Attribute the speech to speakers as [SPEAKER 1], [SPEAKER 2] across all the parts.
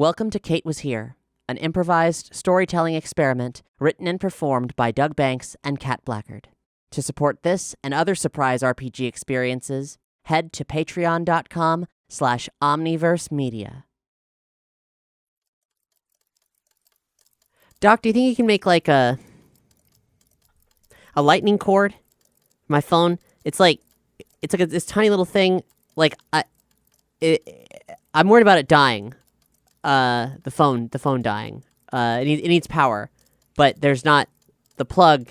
[SPEAKER 1] Welcome to Kate Was Here, an improvised storytelling experiment written and performed by Doug Banks and Kat Blackard. To support this and other surprise RPG experiences, head to patreon.com/omniversemedia. Doc, do you think you can make like a lightning cord? My phone, it's like this tiny little thing. Like I'm worried about it dying. The phone dying. It needs power, but there's not. The plug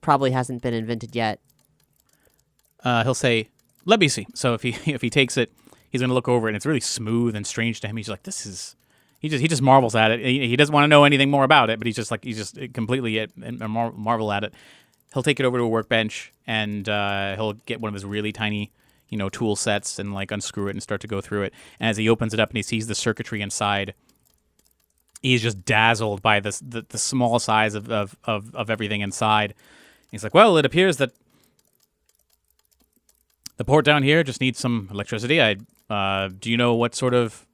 [SPEAKER 1] probably hasn't been invented yet.
[SPEAKER 2] He'll say, "Let me see." So if he takes it, he's gonna look over it, and it's really smooth and strange to him. He's like, "This is." He just marvels at it. He doesn't want to know anything more about it, but he's just completely marvel at it. He'll take it over to a workbench, and he'll get one of his really tiny, tool sets and unscrew it and start to go through it. And as he opens it up and he sees the circuitry inside, he's just dazzled by the small size of everything inside. He's like, "Well, it appears that the port down here just needs some electricity. Do you know what sort of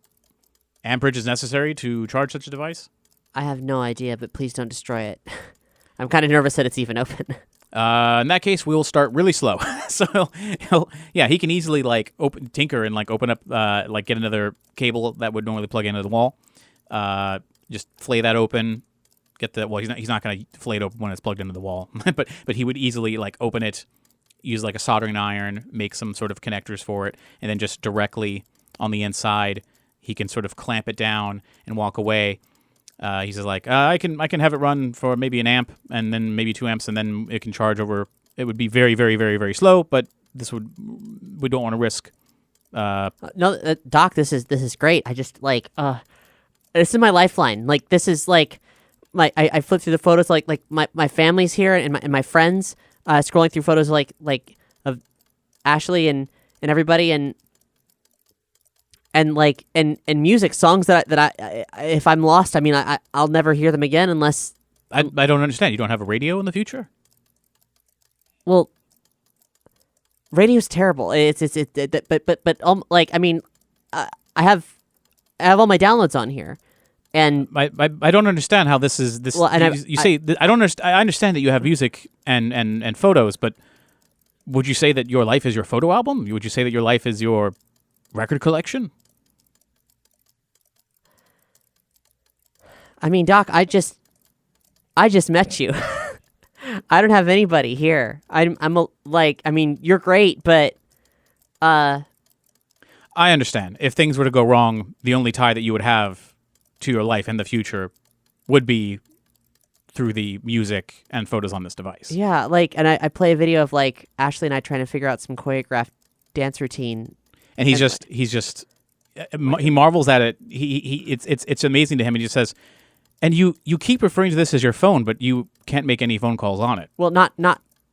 [SPEAKER 2] amperage is necessary to charge such a device?"
[SPEAKER 1] I have no idea, but please don't destroy it. I'm kind of nervous that it's even open.
[SPEAKER 2] In that case, we'll start really slow. So he can easily tinker and open up, get another cable that would normally plug into the wall. Just flay that open. He's not going to flay it open when it's plugged into the wall, but he would easily open it, use a soldering iron, make some sort of connectors for it, and then just directly on the inside, he can sort of clamp it down and walk away. He says I can have it run for maybe an amp and then maybe 2 amps, and then it can charge over. It would be very, very, very, very slow, but we don't want to risk.
[SPEAKER 1] No, Doc, this is great. I just this is my lifeline. This is I flip through the photos my family's here and my friends, scrolling through photos of Ashley and everybody and music songs that I if I'm lost, I'll never hear them again unless
[SPEAKER 2] I don't understand. You don't have a radio in the future?
[SPEAKER 1] Well, radio's terrible. I have all my downloads on here, and
[SPEAKER 2] I don't understand how this is this. Well, and I don't understand. I understand that you have music and photos, but would you say that your life is your photo album? Would you say that your life is your record collection?
[SPEAKER 1] Doc, I just met you. I don't have anybody here. You're great, but
[SPEAKER 2] I understand. If things were to go wrong, the only tie that you would have to your life in the future would be through the music and photos on this device.
[SPEAKER 1] Yeah, and I play a video of Ashley and I trying to figure out some choreographed dance routine.
[SPEAKER 2] And he marvels at it. It's amazing to him. And he just says, "And you keep referring to this as your phone, but you can't make any phone calls on it."
[SPEAKER 1] Well, not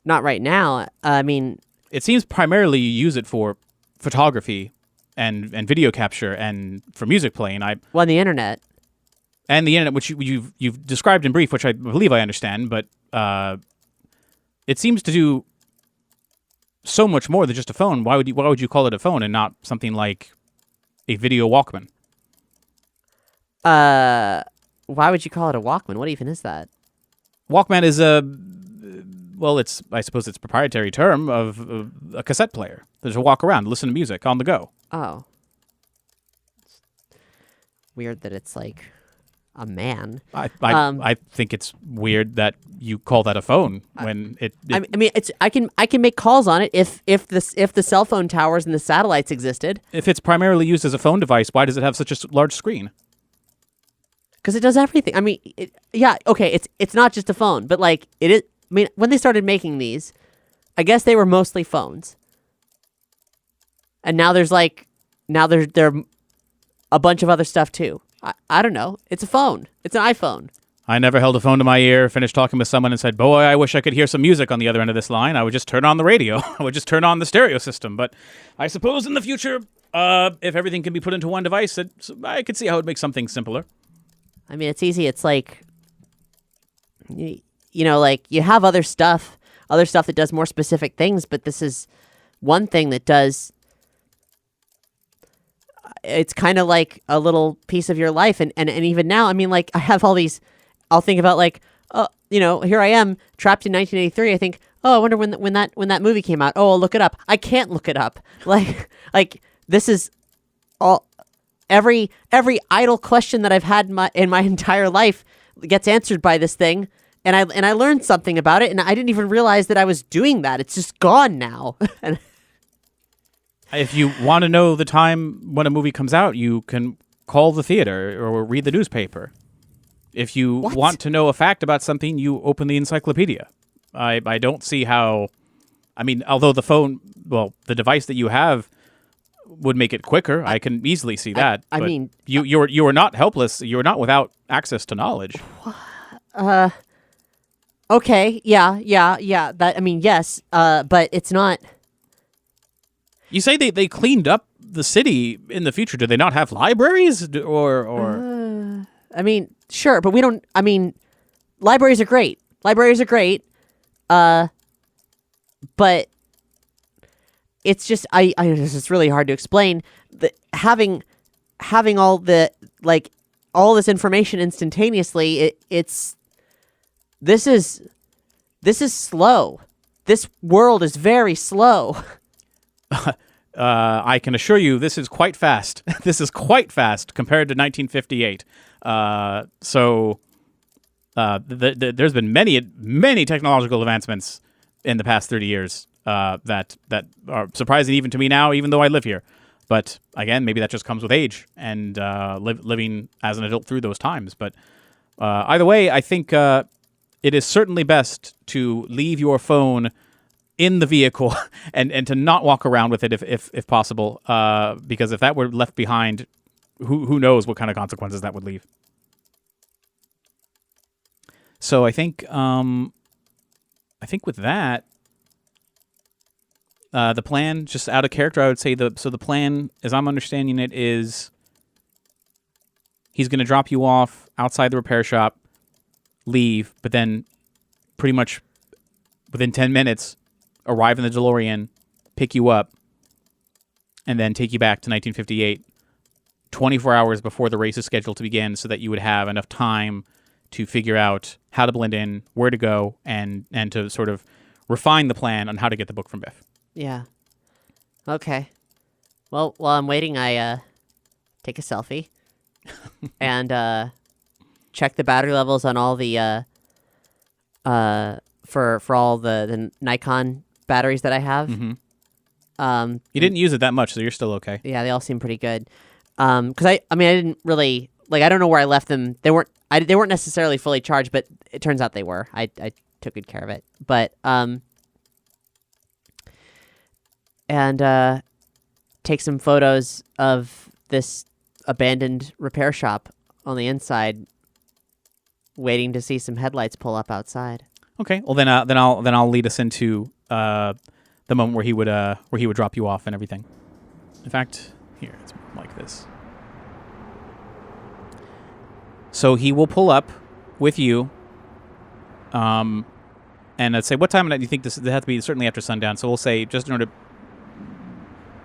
[SPEAKER 1] right now.
[SPEAKER 2] It seems primarily you use it for photography and video capture and for music playing.
[SPEAKER 1] And the internet.
[SPEAKER 2] And the internet, which you've described in brief, which I believe I understand, but it seems to do so much more than just a phone. Why would you call it a phone and not something like a video Walkman?
[SPEAKER 1] Why would you call it a Walkman? What even is that?
[SPEAKER 2] Walkman is I suppose it's a proprietary term of a cassette player. There's a walk around, listen to music on the go.
[SPEAKER 1] Oh. It's weird that it's a man.
[SPEAKER 2] I think it's weird that you call that a phone when it
[SPEAKER 1] I can make calls on it if the cell phone towers and the satellites existed.
[SPEAKER 2] If it's primarily used as a phone device, why does it have such a large screen?
[SPEAKER 1] Because it does everything. It's not just a phone, but it is. When they started making these, I guess they were mostly phones, and now there's there a bunch of other stuff too. I don't know. It's a phone. It's an iPhone.
[SPEAKER 2] I never held a phone to my ear, finished talking with someone, and said, "Boy, I wish I could hear some music on the other end of this line. I would just turn on the radio. I would just turn on the stereo system." But I suppose in the future, if everything can be put into one device, I could see how it would make something simpler.
[SPEAKER 1] It's easy. It's you have other stuff that does more specific things, but this is one thing that does it's kind of like a little piece of your life. And even now, I mean, like I have all these, I'll think about like, here I am trapped in 1983. I think, oh, I wonder when that movie came out. Oh, I'll look it up. I can't look it up. Like this is all, every idle question that I've had in my entire life gets answered by this thing. And I learned something about it, and I didn't even realize that I was doing that. It's just gone now.
[SPEAKER 2] If you want to know the time when a movie comes out, you can call the theater or read the newspaper. If you want to know a fact about something, you open the encyclopedia. I don't see how... I mean, although the device that you have would make it quicker, I can easily see that.
[SPEAKER 1] I mean...
[SPEAKER 2] You are not helpless. You are not without access to knowledge.
[SPEAKER 1] Okay, yeah. That, I mean, yes, but it's not...
[SPEAKER 2] You say they cleaned up the city in the future. Do they not have libraries?
[SPEAKER 1] I mean, sure, but we don't... I mean, libraries are great. But it's just... it's really hard to explain. Having all the... like, all this information instantaneously, This is slow. This world is very slow.
[SPEAKER 2] I can assure you this is quite fast. This is quite fast compared to 1958. There's been many technological advancements in the past 30 years that are surprising even to me now, even though I live here. But again, maybe that just comes with age and living as an adult through those times. But either way, I think... it is certainly best to leave your phone in the vehicle and to not walk around with it if possible, because if that were left behind, who knows what kind of consequences that would leave. So I think with that, the plan, just out of character, I would say the plan, as I'm understanding it, is he's going to drop you off outside the repair shop, leave, but then pretty much within 10 minutes arrive in the DeLorean, pick you up, and then take you back to 1958, 24 hours before the race is scheduled to begin, so that you would have enough time to figure out how to blend in, where to go, and to sort of refine the plan on how to get the book from Biff.
[SPEAKER 1] Yeah. Okay. Well, while I'm waiting, I take a selfie and check the battery levels on all the for all the Nikon batteries that I have.
[SPEAKER 2] Mm-hmm. You didn't use it that much, so you're still okay.
[SPEAKER 1] Yeah, they all seem pretty good. Because I didn't really I don't know where I left them. They weren't necessarily fully charged, but it turns out they were. I took good care of it. But and take some photos of this abandoned repair shop on the inside, waiting to see some headlights pull up outside.
[SPEAKER 2] Okay. Well, then I'll lead us into the moment where he would drop you off and everything. In fact, here it's like this. So he will pull up with you, and I'd say, what time of night do you think this? It has to be certainly after sundown. So we'll say, just in order to,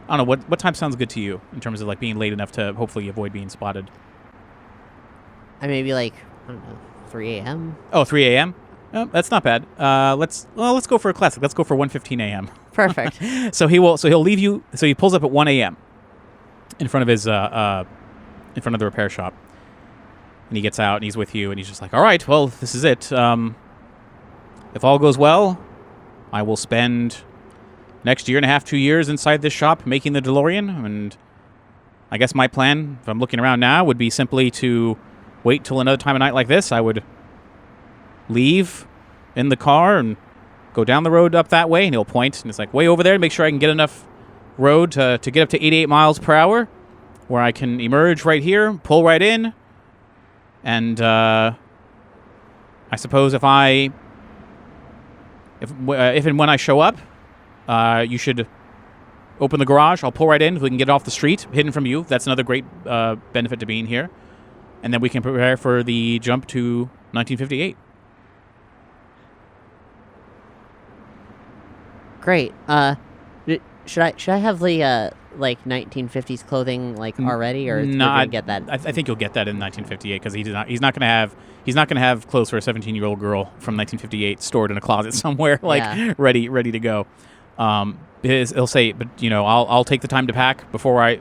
[SPEAKER 2] I don't know, what time sounds good to you in terms of being late enough to hopefully avoid being spotted.
[SPEAKER 1] I maybe I don't know, 3 a.m.
[SPEAKER 2] Oh, 3 a.m. Oh, that's not bad. Let's go for a classic. Let's go for 1:15 a.m.
[SPEAKER 1] Perfect.
[SPEAKER 2] So he'll leave you. So he pulls up at 1 a.m. in front of his in front of the repair shop, and he gets out and he's with you and he's just like, all right, well, this is it. If all goes well, I will spend next year and a half, 2 years inside this shop making the DeLorean, and I guess my plan, if I'm looking around now, would be simply to wait till another time of night like this. I would leave in the car and go down the road up that way, and he'll point, and it's like way over there to make sure I can get enough road to get up to 88 miles per hour, where I can emerge right here, pull right in, and I suppose if and when I show up, you should open the garage. I'll pull right in. We can get off the street, hidden from you. That's another great benefit to being here. And then we can prepare for the jump to 1958.
[SPEAKER 1] Great. Should I have the like 1950s clothing like already, or
[SPEAKER 2] No,
[SPEAKER 1] we're gonna get that?
[SPEAKER 2] I think you'll get that in 1958 because he's not gonna have clothes for a 17-year-old girl from 1958 stored in a closet somewhere ready to go. He'll say, but I'll take the time to pack before I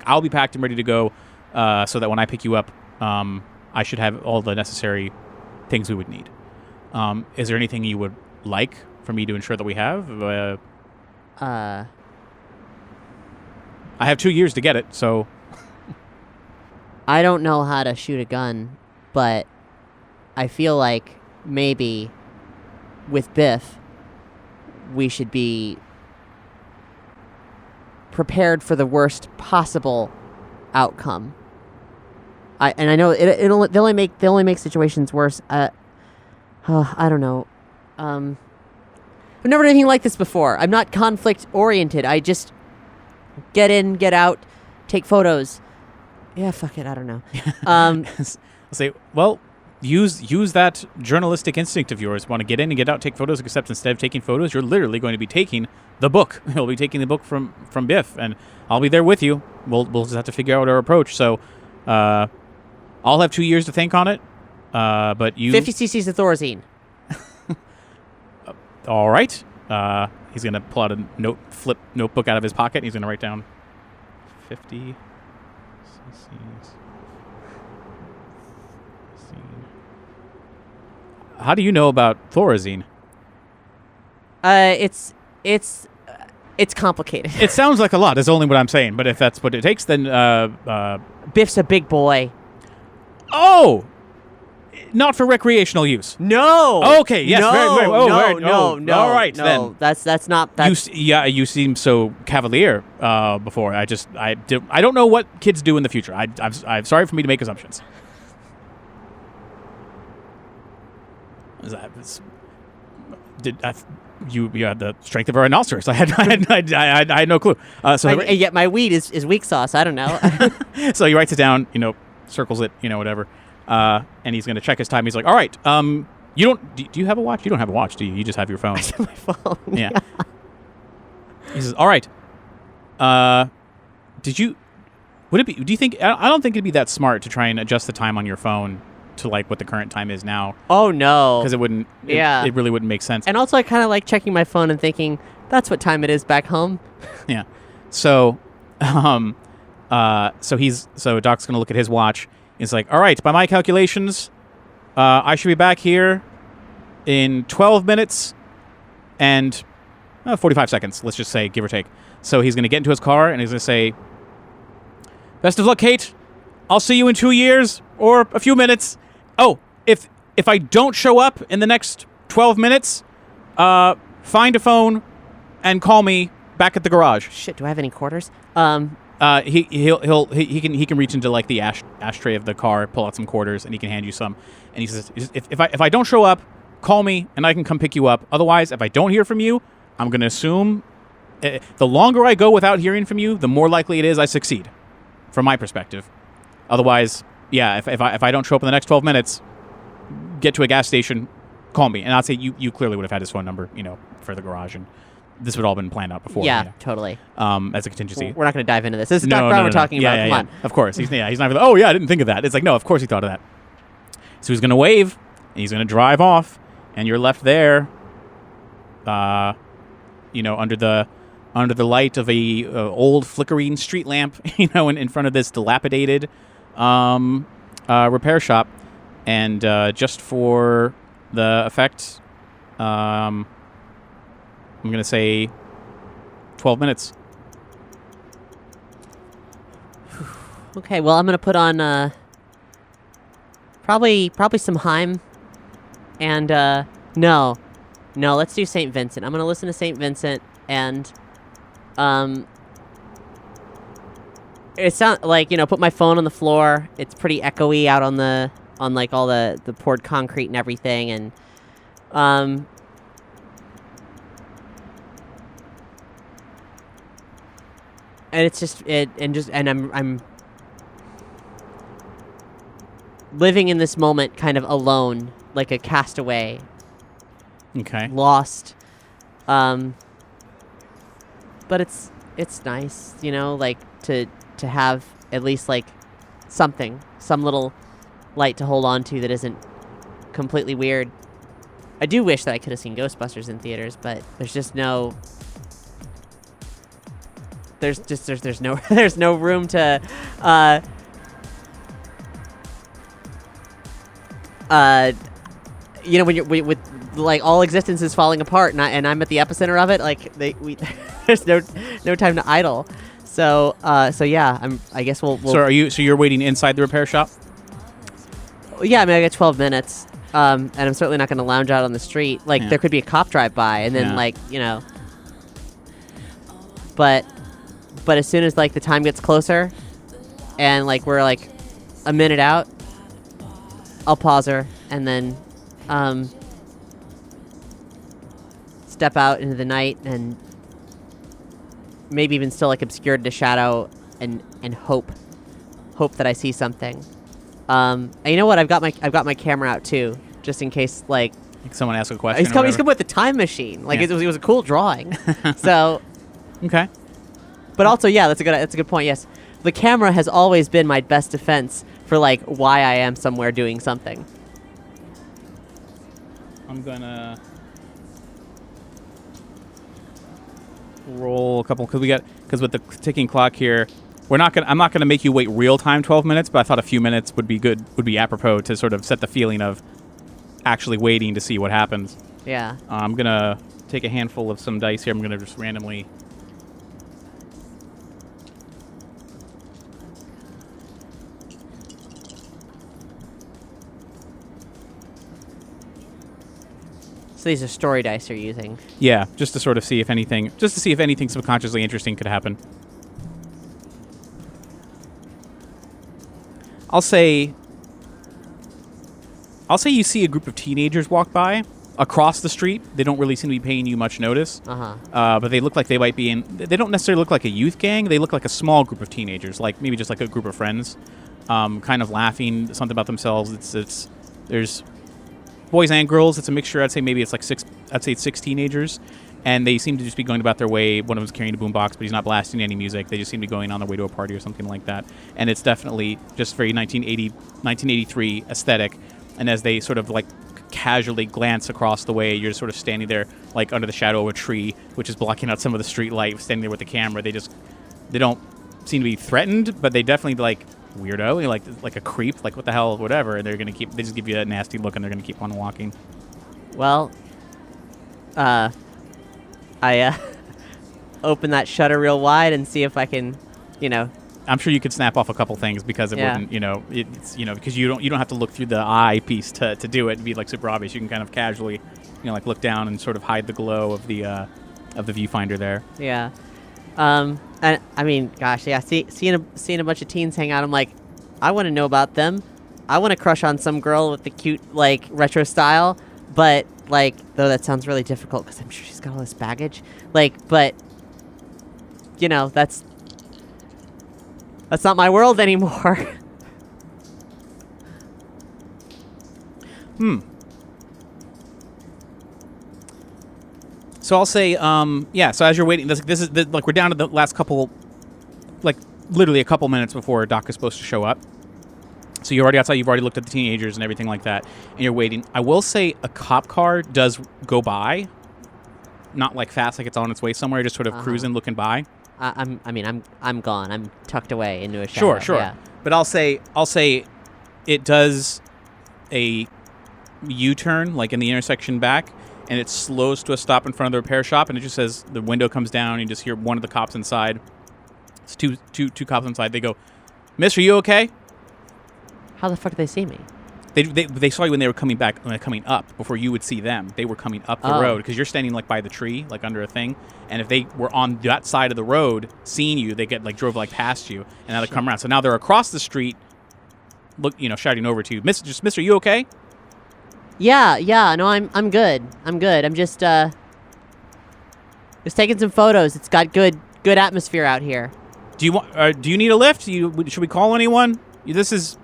[SPEAKER 2] I'll be packed and ready to go, so that when I pick you up, I should have all the necessary things we would need. Is there anything you would like for me to ensure that we have? I have 2 years to get it, so.
[SPEAKER 1] I don't know how to shoot a gun, but I feel like maybe with Biff, we should be prepared for the worst possible outcome. I know they only make situations worse. I don't know. I've never done anything like this before. I'm not conflict oriented. I just get in, get out, take photos. Yeah, fuck it. I don't know.
[SPEAKER 2] I'll say, well, use that journalistic instinct of yours. Want to get in and get out, take photos. Except instead of taking photos, you're literally going to be taking the book. You'll be taking the book from Biff, and I'll be there with you. We'll just have to figure out our approach. So, I'll have 2 years to think on it. But you
[SPEAKER 1] 50 cc's of Thorazine.
[SPEAKER 2] All right. He's going to pull out a notebook out of his pocket, and he's going to write down 50 cc's. How do you know about Thorazine?
[SPEAKER 1] It's complicated.
[SPEAKER 2] It sounds like a lot, is only what I'm saying. But if that's what it takes, then
[SPEAKER 1] Biff's a big boy.
[SPEAKER 2] Oh! Not for recreational use.
[SPEAKER 1] No.
[SPEAKER 2] Okay. Yes.
[SPEAKER 1] No.
[SPEAKER 2] Very, very,
[SPEAKER 1] No.
[SPEAKER 2] All right
[SPEAKER 1] no.
[SPEAKER 2] then.
[SPEAKER 1] That's not. That's...
[SPEAKER 2] You seem so cavalier before. I don't know what kids do in the future. I'm sorry for me to make assumptions. You had the strength of a rhinoceros. I had no clue.
[SPEAKER 1] Yet my weed is weak sauce. I don't know.
[SPEAKER 2] So he writes it down. Circles it. Whatever. And he's going to check his time. He's like, all right. You don't. Do you have a watch? You don't have a watch, do you? You just have your phone.
[SPEAKER 1] I have my phone.
[SPEAKER 2] Yeah. He says, all right. Would it be? Do you think? I don't think it'd be that smart to try and adjust the time on your phone to like what the current time is now.
[SPEAKER 1] Oh no.
[SPEAKER 2] Because it wouldn't.
[SPEAKER 1] Yeah.
[SPEAKER 2] It really wouldn't make sense.
[SPEAKER 1] And also, I kind of like checking my phone and thinking that's what time it is back home.
[SPEAKER 2] Yeah. So, so Doc's gonna look at his watch. He's like, all right, by my calculations, I should be back here in 12 minutes and 45 seconds. Let's just say, give or take. So he's gonna get into his car and he's gonna say, "Best of luck, Kate. I'll see you in 2 years or a few minutes. Oh, if I don't show up in the next 12 minutes, find a phone and call me back at the garage."
[SPEAKER 1] Shit, do I have any quarters?
[SPEAKER 2] He can reach into like the ashtray of the car, pull out some quarters, and he can hand you some. And he says, if I don't show up, call me and I can come pick you up. Otherwise, if I don't hear from you, I'm gonna assume the longer I go without hearing from you, the more likely it is I succeed, from my perspective. Otherwise, yeah, if I don't show up in the next 12 minutes, get to a gas station, call me. And I'd say you clearly would have had his phone number, for the garage, and this would all been planned out before.
[SPEAKER 1] Yeah, totally.
[SPEAKER 2] As a contingency.
[SPEAKER 1] We're not going to dive into this. This is Doc Brown we're talking about. Come on.
[SPEAKER 2] Of course. He's not even, oh, yeah, I didn't think of that. It's like, no, of course he thought of that. So he's going to wave, and he's going to drive off, and you're left there, under the light of a old flickering street lamp, in front of this dilapidated repair shop. And just for the effect, I'm going to say 12 minutes.
[SPEAKER 1] Okay, well, I'm going to put on probably some Heim. And no, let's do St. Vincent. I'm going to listen to St. Vincent, and it sounds like, put my phone on the floor. It's pretty echoey out on like all the poured concrete and everything, and it's just I'm living in this moment kind of alone, like a castaway.
[SPEAKER 2] Okay.
[SPEAKER 1] Lost. But but it's nice, like to have at least like something, some little light to hold on to that isn't completely weird. I do wish that I could have seen Ghostbusters in theaters, but there's no there's no room to when you're with like all existence is falling apart and I'm at the epicenter of it, like there's no time to idle. So yeah, I guess we'll
[SPEAKER 2] So you're waiting inside the repair shop?
[SPEAKER 1] Yeah, I mean I got 12 minutes. And I'm certainly not going to lounge out on the street. Like there could be a cop drive by and then but as soon as like the time gets closer and like we're like a minute out, I'll pause her and then step out into the night and maybe even still like obscured into shadow and hope that I see something. And you know what? I've got my camera out too, just in case like
[SPEAKER 2] someone asks a question.
[SPEAKER 1] He's coming with the time machine. Like it was a cool drawing. So
[SPEAKER 2] okay.
[SPEAKER 1] But also, yeah, that's a good point. Yes, the camera has always been my best defense for like why I am somewhere doing something.
[SPEAKER 2] I'm gonna roll a couple because with the ticking clock here, I'm not gonna make you wait real time 12 minutes, but I thought a few minutes would be apropos to sort of set the feeling of actually waiting to see what happens.
[SPEAKER 1] Yeah.
[SPEAKER 2] I'm gonna take a handful of some dice here. I'm gonna just randomly.
[SPEAKER 1] So these are story dice you're using.
[SPEAKER 2] Yeah, just to sort of see if anything subconsciously interesting could happen. I'll say you see a group of teenagers walk by across the street. They don't really seem to be paying you much notice. But they look like they might be in. They don't necessarily look like a youth gang. They look like a small group of teenagers, like maybe just like a group of friends, kind of laughing something about themselves. There's boys and girls. It's a mixture. I'd say maybe it's like six teenagers, and they seem to just be going about their way. One of them's carrying a boombox, but he's not blasting any music. They just seem to be going on their way to a party or something like that. And it's definitely just very 1983 aesthetic. And as they sort of like casually glance across the way, you're just sort of standing there like under the shadow of a tree, which is blocking out some of the street light, standing there with the camera. They don't seem to be threatened, but they definitely like weirdo, like a creep, like what the hell, whatever. And they just give you a nasty look and they're gonna keep on walking.
[SPEAKER 1] Well, I open that shutter real wide and see if I can,
[SPEAKER 2] I'm sure you could snap off a couple things because it wouldn't, because you don't have to look through the eye piece to do it and be like super obvious. You can kind of casually, like look down and sort of hide the glow of the viewfinder there.
[SPEAKER 1] Yeah. And I mean, gosh, yeah. Seeing a bunch of teens hang out, I'm like, I want to know about them. I want to crush on some girl with the cute like retro style, but like, though that sounds really difficult because I'm sure she's got all this baggage. Like, but that's not my world anymore.
[SPEAKER 2] So I'll say, so as you're waiting, this is like we're down to the last couple, like literally a couple minutes before Doc is supposed to show up. So you're already outside, you've already looked at the teenagers and everything like that, and you're waiting. I will say a cop car does go by, not like fast, like it's on its way somewhere, just sort of cruising, looking by.
[SPEAKER 1] I'm gone. I'm tucked away into a shadow.
[SPEAKER 2] Sure.
[SPEAKER 1] Yeah.
[SPEAKER 2] But I'll say it does a U-turn, like in the intersection back, and it slows to a stop in front of the repair shop, and it just says the window comes down, and you just hear one of the cops inside. It's two cops inside. They go, "Miss, are you okay?"
[SPEAKER 1] How the fuck did they see me?
[SPEAKER 2] They saw you when they were coming up before you would see them. They were coming up the road because you're standing like by the tree, like under a thing. And if they were on that side of the road, seeing you, they drove like past you, and now they come around. So now they're across the street, shouting over to you, Mister, you okay?
[SPEAKER 1] Yeah. No, I'm good. I'm just taking some photos. It's got good atmosphere out here.
[SPEAKER 2] Do you need a lift? Should we call anyone? This is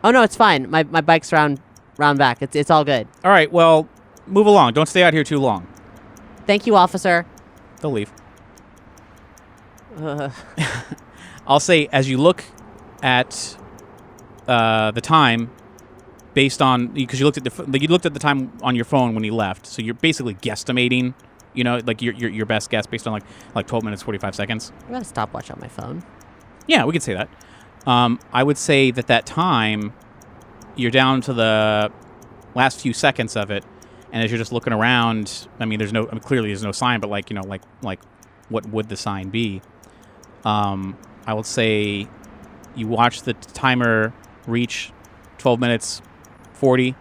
[SPEAKER 1] Oh no, it's fine. My bike's round back. It's all good.
[SPEAKER 2] All right, well, move along. Don't stay out here too long.
[SPEAKER 1] Thank you, officer.
[SPEAKER 2] They'll leave. I'll say as you look at the time, based on because you looked at the time on your phone when you left, so you're basically guesstimating. Like your best guess based on like 12 minutes 45 seconds.
[SPEAKER 1] I got a stopwatch on my phone.
[SPEAKER 2] Yeah, we could say that. I would say that time, you're down to the last few seconds of it, and as you're just looking around, clearly there's no sign, but like what would the sign be? I would say you watch the timer reach 12 minutes 40,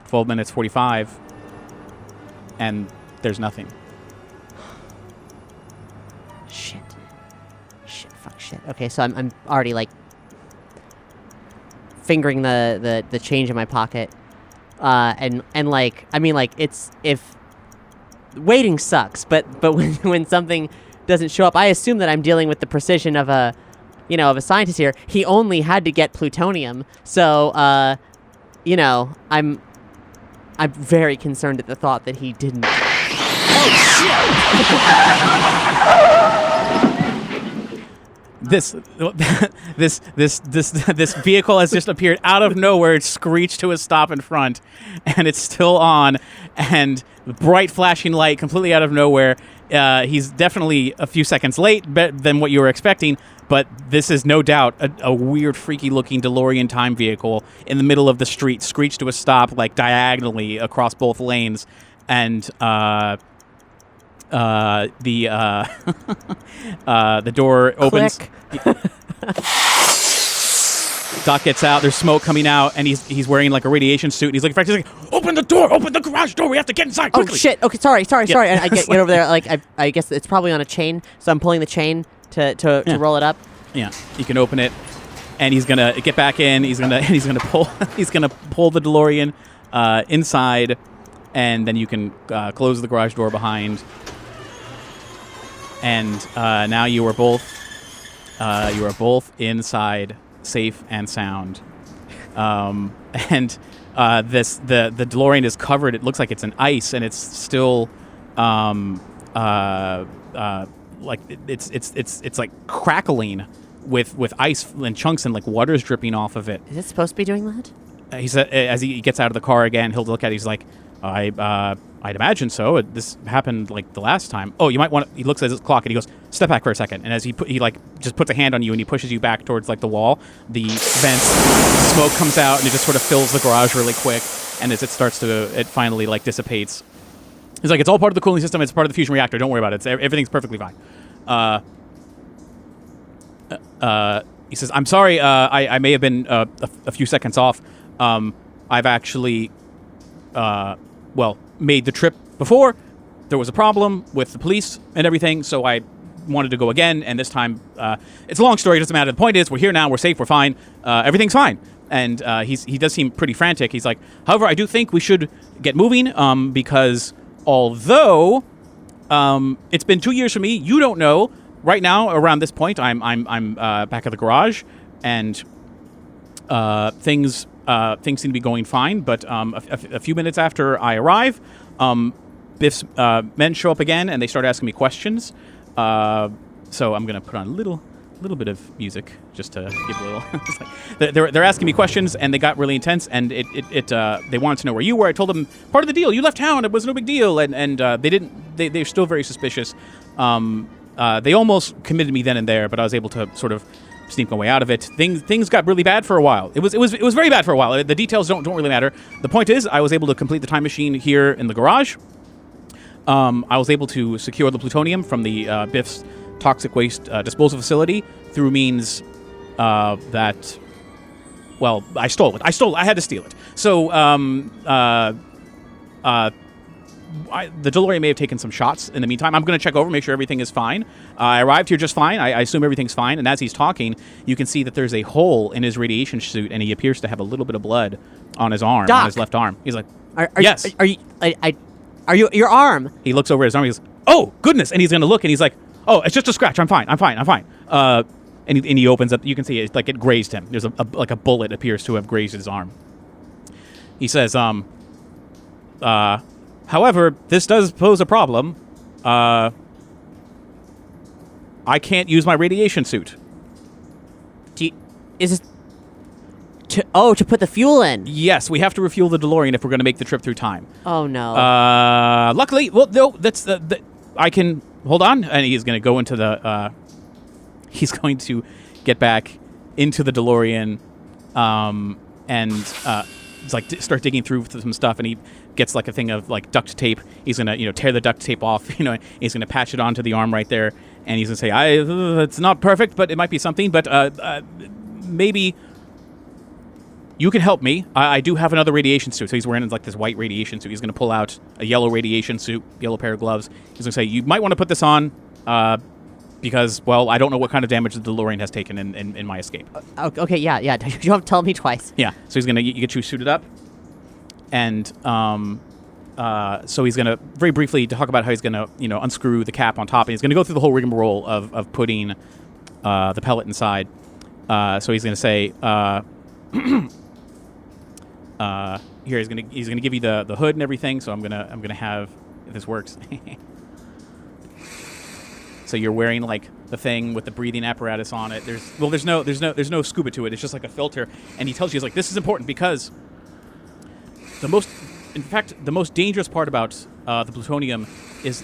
[SPEAKER 2] 12 minutes 45, and there's nothing.
[SPEAKER 1] Shit. Fuck shit. Okay, so I'm already like fingering the change in my pocket. And like it's if waiting sucks, but when something doesn't show up, I assume that I'm dealing with the precision of a scientist here. He only had to get plutonium, so I'm very concerned at the thought that he didn't. Oh
[SPEAKER 2] shit! This vehicle has just appeared out of nowhere. It screeched to a stop in front, and it's still on. And bright flashing light, completely out of nowhere. He's definitely a few seconds late than what you were expecting. But this is no doubt a weird, freaky-looking DeLorean time vehicle in the middle of the street, screeched to a stop, like diagonally across both lanes, and the door opens. Doc gets out. There's smoke coming out, and he's wearing like a radiation suit. And he's looking for. He's like, "Open the door! Open the garage door! We have to get inside quickly!"
[SPEAKER 1] Oh shit! Okay, sorry. And I get over there. Like I guess it's probably on a chain, so I'm pulling the chain to roll it up.
[SPEAKER 2] Yeah, you can open it, and he's gonna get back in. He's gonna pull the DeLorean inside, and then you can close the garage door behind. And now you are both inside, safe and sound. And the DeLorean is covered. It looks like it's in ice, and it's still like it's like crackling with ice and chunks, and like water's dripping off of it.
[SPEAKER 1] Is it supposed to be doing that?
[SPEAKER 2] He said as he gets out of the car again, he'll look at it. He's like, I'd imagine so. This happened like the last time. Oh, you might want to. He looks at his clock and he goes, "Step back for a second." And as he just puts a hand on you and he pushes you back towards like the wall, the vents, smoke comes out and it just sort of fills the garage really quick. And as it finally like dissipates. He's like, "It's all part of the cooling system. It's part of the fusion reactor. Don't worry about it. Everything's perfectly fine." He says, "I'm sorry. I may have been a few seconds off. I've actually, made the trip before. There was a problem with the police and everything, so I wanted to go again. And this time, it's a long story. It doesn't matter. The point is, we're here now. We're safe. We're fine. Everything's fine." And he does seem pretty frantic. He's like, "However, I do think we should get moving because although it's been 2 years for me, you don't know. Right now, around this point, I'm back at the garage, and things seem to be going fine. But a few minutes after I arrive, Biff's men show up again, and they start asking me questions. So I'm gonna put on a little bit of music just to give a little. It's like they're asking me questions, and they got really intense. And they wanted to know where you were. I told them part of the deal. You left town. It was no big deal. And they didn't. They're still very suspicious. They almost committed me then and there, but I was able to sort of sneak my way out of it. Things got really bad for a while. It was very bad for a while. The details don't really matter. The point is, I was able to complete the time machine here in the garage. I was able to secure the plutonium from the Biff's toxic waste disposal facility through means that, well, I stole it. I had to steal it. So the DeLorean may have taken some shots in the meantime. I'm going to check over, make sure everything is fine. I arrived here just fine. I assume everything's fine. And as he's talking, you can see that there's a hole in his radiation suit, and he appears to have a little bit of blood on his arm,
[SPEAKER 1] Doc,
[SPEAKER 2] on his left arm. He's like,
[SPEAKER 1] yes. Are you your arm?
[SPEAKER 2] He looks over his arm. He goes, "Oh goodness!" And he's going to look, and he's like, "Oh, it's just a scratch. I'm fine. And he opens up. You can see it like it grazed him. There's like a bullet appears to have grazed his arm. He says, however, this does pose a problem. I I can't use my radiation suit.
[SPEAKER 1] Is this to put the fuel in?
[SPEAKER 2] Yes, we have to refuel the DeLorean if we're going to make the trip through time.
[SPEAKER 1] Oh no.
[SPEAKER 2] Luckily, well, no, that's I can hold on, and he's going to go into the. He's going to get back into the DeLorean, and it's like start digging through some stuff, and he gets like a thing of like duct tape. He's going to tear the duct tape off. He's going to patch it onto the arm right there, and he's going to say, it's not perfect, but it might be something. But maybe you can help me. I do have another radiation suit. So he's wearing like this white radiation suit. He's going to pull out a yellow radiation suit, yellow pair of gloves. He's going to say, you might want to put this on because, well, I don't know what kind of damage the DeLorean has taken in my escape.
[SPEAKER 1] Okay, yeah. You don't have to tell me twice.
[SPEAKER 2] Yeah. So he's going to get you suited up. And so he's going to very briefly talk about how he's going to, unscrew the cap on top. And he's going to go through the whole rigmarole of putting the pellet inside. So he's going to say, here he's gonna give you the hood and everything. So I'm gonna have, if this works. So you're wearing like the thing with the breathing apparatus on it. There's no scuba to it. It's just like a filter. And he tells you, he's like, this is important because the most dangerous part about the plutonium is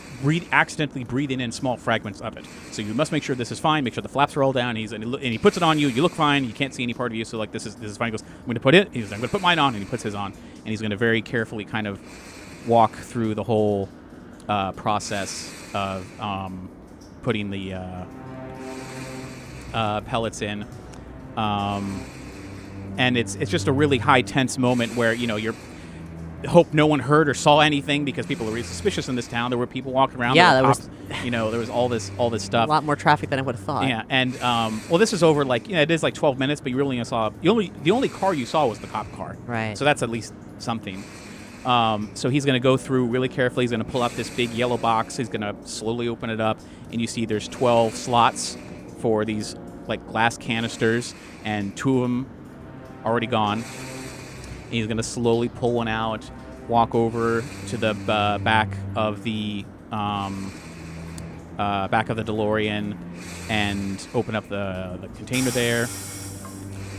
[SPEAKER 2] accidentally breathing in small fragments of it. So you must make sure this is fine. Make sure the flaps are all down. And he puts it on you. You look fine. You can't see any part of you. So like this is fine. He goes, I'm going to put it. I'm going to put mine on, and he puts his on. And he's going to very carefully kind of walk through the whole process of putting the pellets in. And it's just a really high tense moment where you're. Hope no one heard or saw anything because people are really suspicious in this town. There were people walking around.
[SPEAKER 1] Yeah,
[SPEAKER 2] there was all this stuff.
[SPEAKER 1] A lot more traffic than I would have thought.
[SPEAKER 2] Yeah, and well, this is over it is like 12 minutes, but you really only saw the only car you saw was the cop car.
[SPEAKER 1] Right.
[SPEAKER 2] So that's at least something. So he's going to go through really carefully. He's going to pull out this big yellow box. He's going to slowly open it up, and you see there's 12 slots for these like glass canisters, and 2 of them already gone. And he's going to slowly pull one out, walk over to the back of the DeLorean, and open up the container there,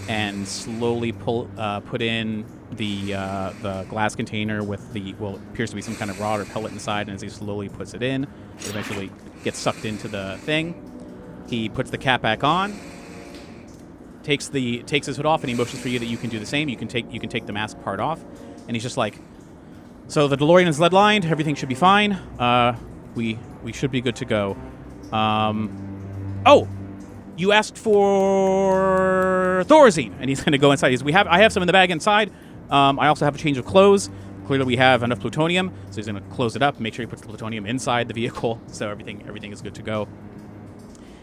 [SPEAKER 2] and slowly put in the glass container with what appears to be some kind of rod or pellet inside. And as he slowly puts it in, it eventually gets sucked into the thing. He puts the cap back on. Takes his hood off, and he motions for you that you can do the same. You can take the mask part off, and he's just like, so the DeLorean is lead lined. Everything should be fine. We should be good to go. Oh, you asked for Thorazine, and he's gonna go inside. I have some in the bag inside. I also have a change of clothes. Clearly, we have enough plutonium, so he's gonna close it up, make sure he puts the plutonium inside the vehicle, so everything is good to go.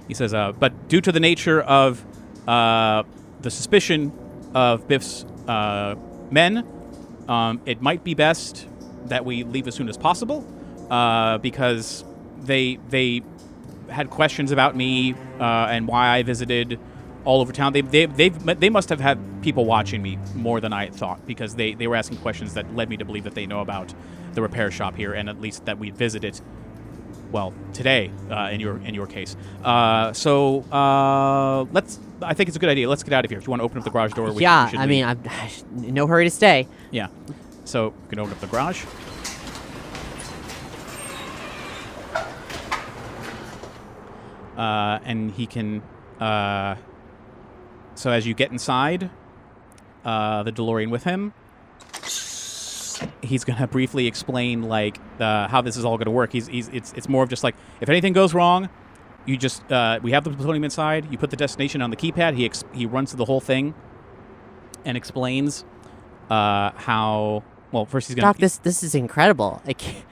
[SPEAKER 2] He says, but due to the nature of the suspicion of Biff's men, it might be best that we leave as soon as possible because they had questions about me and why I visited all over town. They must have had people watching me more than I thought, because they were asking questions that led me to believe that they know about the repair shop here, and at least that we visited. Well, today, in your case. So I think it's a good idea. Let's get out of here. If you want to open up the garage door, we should
[SPEAKER 1] I mean, I'm in no hurry to stay.
[SPEAKER 2] Yeah. So we can open up the garage. And he can. So as you get inside, the DeLorean with him, he's gonna briefly explain like how this is all gonna work. It's more of just like, if anything goes wrong, you just we have the plutonium inside. You put the destination on the keypad. He runs through the whole thing and explains how. Well, first he's gonna.
[SPEAKER 1] Doc, this is incredible.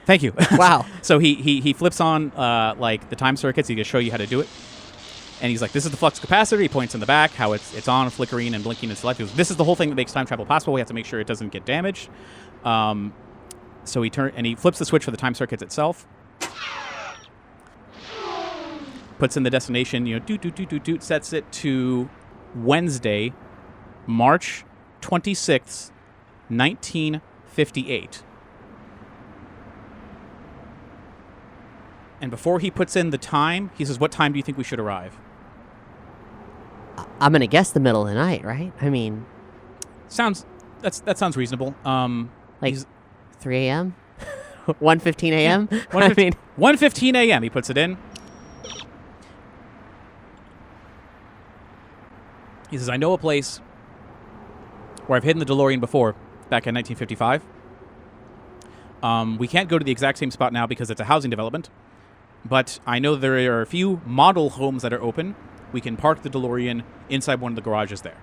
[SPEAKER 2] Thank you.
[SPEAKER 1] Wow.
[SPEAKER 2] So he flips on like the time circuits. He can show you how to do it. And he's like, this is the flux capacitor. He points in the back, how it's on, flickering, and blinking and selecting. This is the whole thing that makes time travel possible. We have to make sure it doesn't get damaged. So he flips the switch for the time circuits itself. Puts in the destination, doot, sets it to Wednesday, March 26th, 1958. And before he puts in the time, he says, "What time do you think we should arrive?"
[SPEAKER 1] I'm gonna guess the middle of the night, right? I mean,
[SPEAKER 2] that sounds reasonable.
[SPEAKER 1] like 3 a.m., 1:15 a.m.
[SPEAKER 2] Yeah,
[SPEAKER 1] I mean,
[SPEAKER 2] 1:15 a.m. He puts it in. He says, "I know a place where I've hidden the DeLorean before, back in 1955. We can't go to the exact same spot now because it's a housing development, but I know there are a few model homes that are open. We can park the DeLorean inside one of the garages there,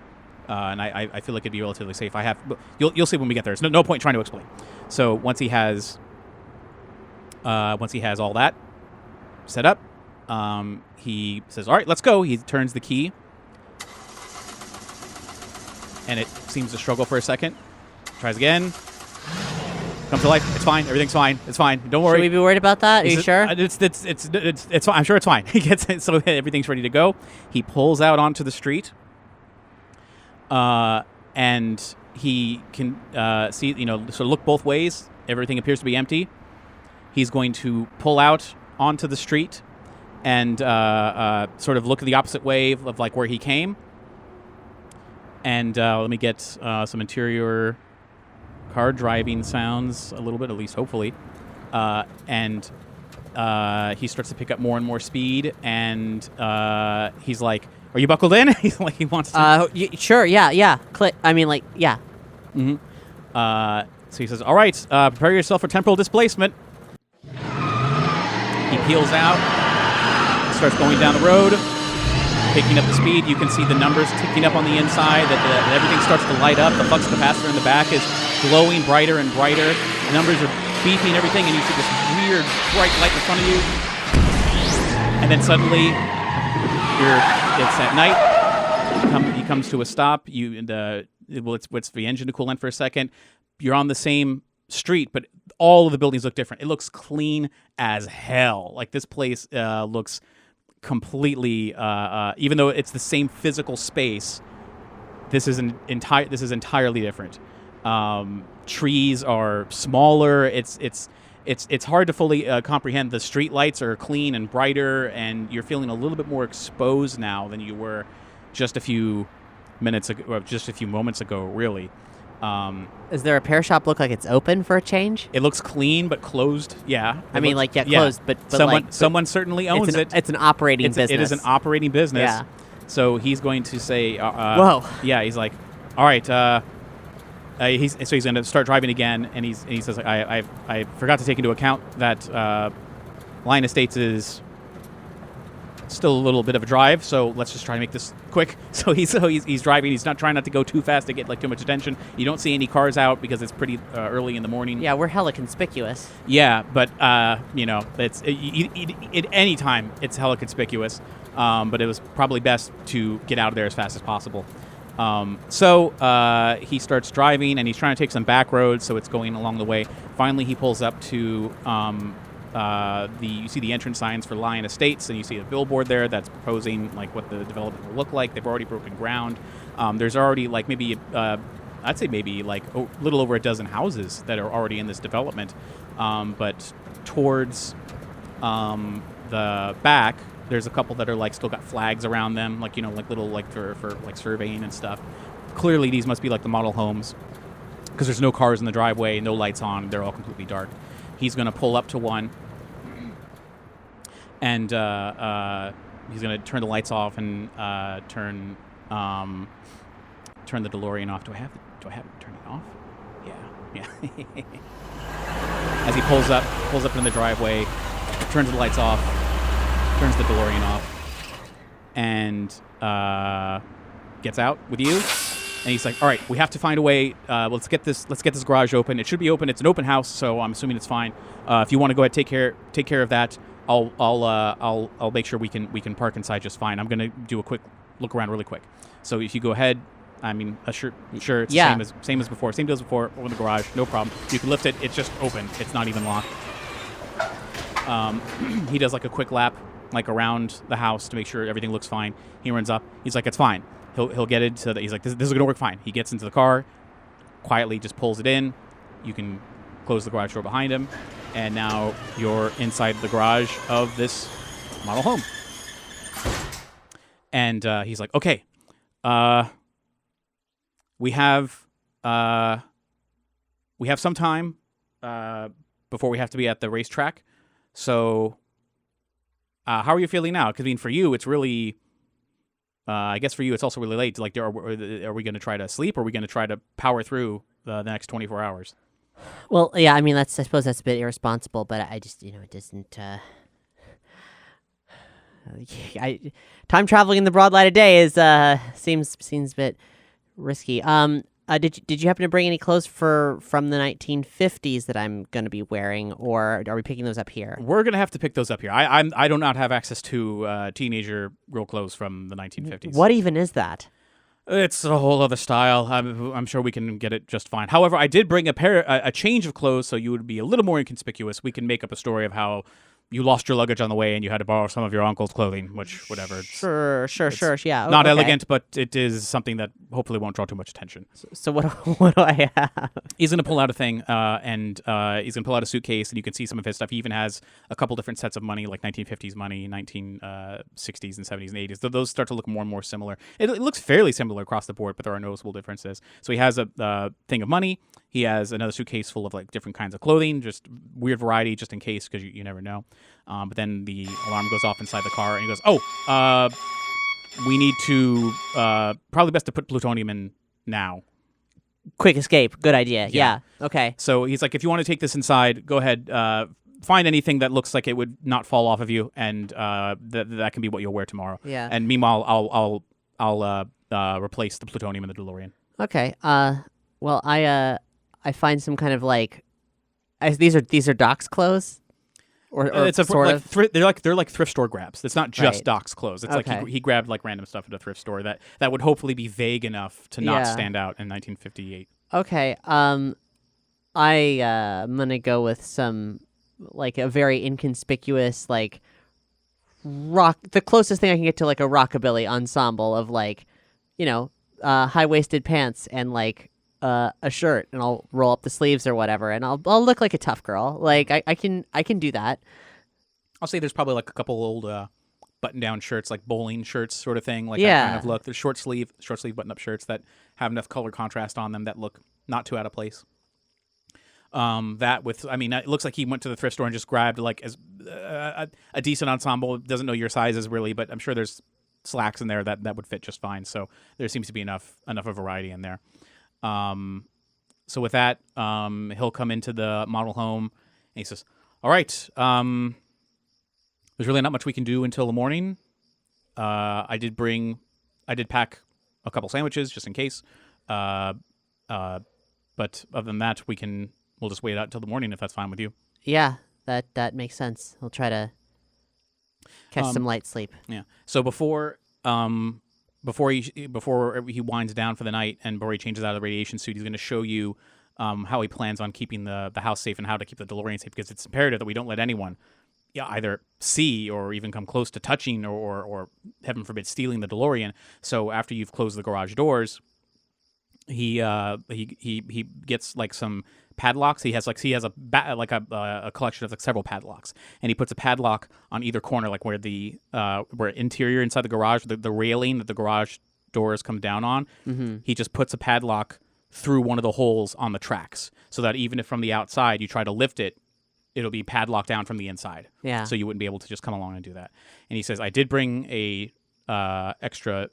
[SPEAKER 2] and I feel like it'd be relatively safe. You'll see when we get there. There's no point trying to explain. So once he has all that set up, he says, "All right, let's go." He turns the key. And it seems to struggle for a second. Tries again. Comes to life. It's fine. Everything's fine. It's fine. Don't worry.
[SPEAKER 1] should we be worried about that? Are you sure?
[SPEAKER 2] It's fine. I'm sure it's fine. He gets it, so everything's ready to go. He pulls out onto the street, and he can see, sort of look both ways. Everything appears to be empty. He's going to pull out onto the street and sort of look the opposite way of like where he came. And let me get some interior car driving sounds a little bit, at least hopefully. And he starts to pick up more and more speed. And he's like, "Are you buckled in?" He's like, he wants to.
[SPEAKER 1] Sure. Yeah. Click. I mean, like, yeah.
[SPEAKER 2] Mm-hmm. So he says, "All right, prepare yourself for temporal displacement." He peels out, starts going down the road. Picking up the speed, you can see the numbers ticking up on the inside, that everything starts to light up. The flux capacitor in the back is glowing brighter and brighter. The numbers are beeping and everything, and you see this weird bright light in front of you. And then suddenly, it's at night. He comes to a stop. It's the engine to cool in for a second. You're on the same street, but all of the buildings look different. It looks clean as hell. Like, this place looks completely, even though it's the same physical space, this is entirely different. Trees are smaller. It's hard to fully comprehend. The street lights are clean and brighter, and you're feeling a little bit more exposed now than you were just a few minutes ago, or just a few moments ago, really.
[SPEAKER 1] Is there a repair shop look like it's open for a change?
[SPEAKER 2] It looks clean but closed. Yeah.
[SPEAKER 1] Closed, but
[SPEAKER 2] someone certainly owns it.
[SPEAKER 1] It's an operating business.
[SPEAKER 2] It is an operating business.
[SPEAKER 1] Yeah.
[SPEAKER 2] So he's going to say,
[SPEAKER 1] "Whoa."
[SPEAKER 2] Yeah. He's like, "All right." He's going to start driving again, and he says, like, I forgot to take into account that Lion Estates is still a little bit of a drive, so let's just try to make this quick." So he's driving. He's not trying not to go too fast to get like too much attention. You don't see any cars out because it's pretty early in the morning.
[SPEAKER 1] Yeah, we're hella conspicuous.
[SPEAKER 2] Yeah, but it's at any time it's hella conspicuous. But it was probably best to get out of there as fast as possible. So he starts driving, and he's trying to take some back roads, so it's going along the way. Finally, he pulls up to you see the entrance signs for Lion Estates, and you see a billboard there that's proposing like what the development will look like. They've already broken ground. There's already like maybe I'd say maybe like a little over a dozen houses that are already in this development. But towards the back, there's a couple that are like still got flags around them, like like little like for like surveying and stuff. Clearly, these must be like the model homes because there's no cars in the driveway, no lights on. They're all completely dark. He's going to pull up to one, and he's going to turn the lights off and turn the DeLorean off. Do I have it turning off? Yeah. As he pulls up in the driveway, turns the lights off, turns the DeLorean off, and gets out with you. And he's like, "All right, we have to find a way. Let's get this garage open. It should be open. It's an open house, so I'm assuming it's fine. If you want to go ahead, take care of that. I'll make sure we can park inside just fine. I'm gonna do a quick look around really quick. So if you go ahead, I mean, sure, it's the same as before. Same deal as before. Open the garage, no problem. You can lift it. It's just open. It's not even locked." He does like a quick lap, like around the house to make sure everything looks fine. He runs up. He's like, "It's fine." He'll get it so that he's like, this is gonna work fine. He gets into the car, quietly just pulls it in. You can close the garage door behind him. and now you're inside the garage of this model home. And he's like, okay, we have some time before we have to be at the racetrack. So how are you feeling now? Because I mean, for you, it's really, I guess for you, it's also really late. Like, are we going to try to sleep, or are we going to try to power through the next 24 hours?
[SPEAKER 1] Well, yeah, I mean, I suppose that's a bit irresponsible, but I just, it doesn't. Time traveling in the broad light of day is seems a bit risky. Did you happen to bring any clothes from the 1950s that I'm going to be wearing, or are we picking those up here?
[SPEAKER 2] We're gonna have to pick those up here. I do not have access to teenager girl clothes from the 1950s.
[SPEAKER 1] What even is that?
[SPEAKER 2] It's a whole other style. I'm sure we can get it just fine. However, I did bring a change of clothes, so you would be a little more inconspicuous. We can make up a story of how you lost your luggage on the way and you had to borrow some of your uncle's clothing, which, whatever.
[SPEAKER 1] Sure, yeah.
[SPEAKER 2] Not
[SPEAKER 1] okay.
[SPEAKER 2] elegant, but it is something that hopefully won't draw too much attention.
[SPEAKER 1] So what do I have?
[SPEAKER 2] He's going to pull out a thing, and he's going to pull out a suitcase, and you can see some of his stuff. He even has a couple different sets of money, like 1950s money, 1960s and 70s and 80s. Those start to look more and more similar. It looks fairly similar across the board, but there are noticeable differences. So he has a thing of money. He has another suitcase full of like different kinds of clothing, just weird variety, just in case, because you never know. But then the alarm goes off inside the car, and he goes, "Oh, we need to probably best to put plutonium in now."
[SPEAKER 1] Quick escape, good idea. Yeah. Okay.
[SPEAKER 2] So he's like, "If you want to take this inside, go ahead. Find anything that looks like it would not fall off of you, and that can be what you'll wear tomorrow."
[SPEAKER 1] Yeah.
[SPEAKER 2] And meanwhile, I'll replace the plutonium in the DeLorean.
[SPEAKER 1] Okay. Well, I find some kind of like, these are Doc's clothes, or
[SPEAKER 2] it's a
[SPEAKER 1] sort
[SPEAKER 2] like
[SPEAKER 1] of.
[SPEAKER 2] They're like thrift store grabs. It's not just
[SPEAKER 1] Right.
[SPEAKER 2] Doc's clothes. It's
[SPEAKER 1] Okay.
[SPEAKER 2] like he grabbed like random stuff at a thrift store that would hopefully be vague enough to not
[SPEAKER 1] Yeah.
[SPEAKER 2] stand out in 1958.
[SPEAKER 1] Okay. I'm gonna go with some like a very inconspicuous like rock. The closest thing I can get to like a rockabilly ensemble of like, high waisted pants and like a shirt, and I'll roll up the sleeves or whatever, and I'll look like a tough girl. Like I can do that.
[SPEAKER 2] I'll say there's probably like a couple old button-down shirts, like bowling shirts, sort of thing, like
[SPEAKER 1] Yeah.
[SPEAKER 2] that kind of look. There's short sleeve button-up shirts that have enough color contrast on them that look not too out of place. It looks like he went to the thrift store and just grabbed like a decent ensemble. Doesn't know your sizes really, but I'm sure there's slacks in there that would fit just fine. So there seems to be enough of variety in there. So with that, he'll come into the model home and he says, "All right, there's really not much we can do until the morning. I did pack a couple sandwiches just in case. But other than that, we'll just wait out until the morning if that's fine with you."
[SPEAKER 1] Yeah, that makes sense. I'll try to catch some light sleep.
[SPEAKER 2] Yeah. So before he winds down for the night and before he changes out of the radiation suit, he's going to show you how he plans on keeping the house safe and how to keep the DeLorean safe, because it's imperative that we don't let anyone either see or even come close to touching or heaven forbid stealing the DeLorean. So after you've closed the garage doors, he gets like some padlocks. He has a collection of like several padlocks, and he puts a padlock on either corner, like where the where interior inside the garage, the railing that the garage doors come down on.
[SPEAKER 1] Mm-hmm.
[SPEAKER 2] He just puts a padlock through one of the holes on the tracks, so that even if from the outside you try to lift it, it'll be padlocked down from the inside.
[SPEAKER 1] Yeah.
[SPEAKER 2] So you wouldn't be able to just come along and do that. And he says, "I did bring a extra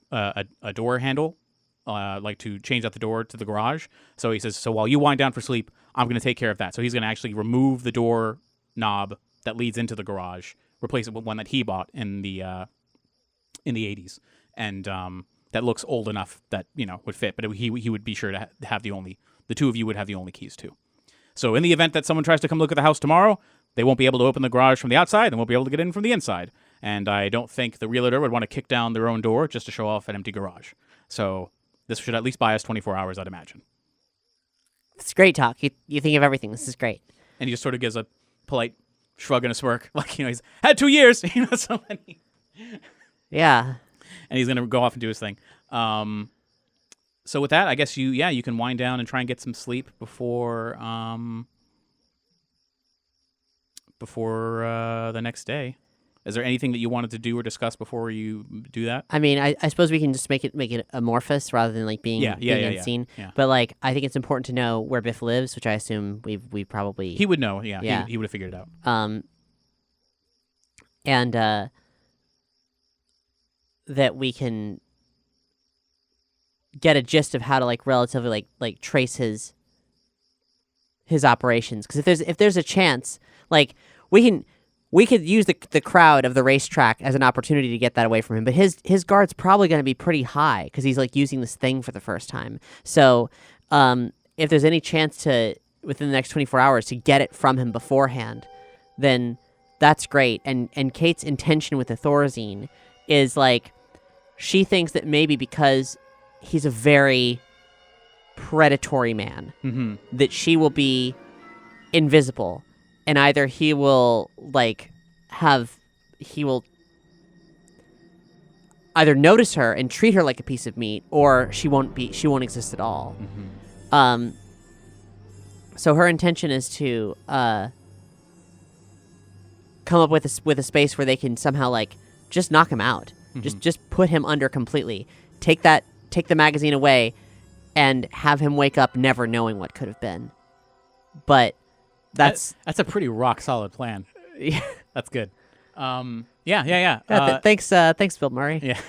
[SPEAKER 2] door handle, like to change out the door to the garage." So he says, "So while you wind down for sleep, I'm going to take care of that." So he's going to actually remove the door knob that leads into the garage, replace it with one that he bought in the 80s, and that looks old enough that would fit. But he would be sure to have the two of you would have the only keys too. So in the event that someone tries to come look at the house tomorrow, they won't be able to open the garage from the outside. They won't be able to get in from the inside. And I don't think the realtor would want to kick down their own door just to show off an empty garage. So this should at least buy us 24 hours, I'd imagine.
[SPEAKER 1] It's great talk. You think of everything. This is great.
[SPEAKER 2] And he just sort of gives a polite shrug and a smirk, like he's had 2 years, so many.
[SPEAKER 1] Yeah.
[SPEAKER 2] And he's gonna go off and do his thing. So with that, I guess you can wind down and try and get some sleep before before the next day. Is there anything that you wanted to do or discuss before you do that?
[SPEAKER 1] I mean, I suppose we can just make it amorphous rather than like being unseen.
[SPEAKER 2] Yeah.
[SPEAKER 1] But like, I think it's important to know where Biff lives, which I assume we probably
[SPEAKER 2] He would know. Yeah.
[SPEAKER 1] Yeah.
[SPEAKER 2] He would have figured it out.
[SPEAKER 1] And that we can get a gist of how to like relatively like trace his operations. Because if there's a chance, like we could use the crowd of the racetrack as an opportunity to get that away from him. But his guard's probably going to be pretty high because he's like using this thing for the first time. So if there's any chance to within the next 24 hours to get it from him beforehand, then that's great. And Kate's intention with the Thorazine is like she thinks that maybe because he's a very predatory man, that she will be invisible, and either he will either notice her and treat her like a piece of meat, or she won't exist at all. So her intention is to come up with a space where they can somehow like just knock him out. Just put him under completely. Take the magazine away and have him wake up never knowing what could have been. But that's
[SPEAKER 2] a pretty rock solid plan.
[SPEAKER 1] Yeah.
[SPEAKER 2] That's good. Yeah.
[SPEAKER 1] Thanks, Bill Murray.
[SPEAKER 2] Yeah.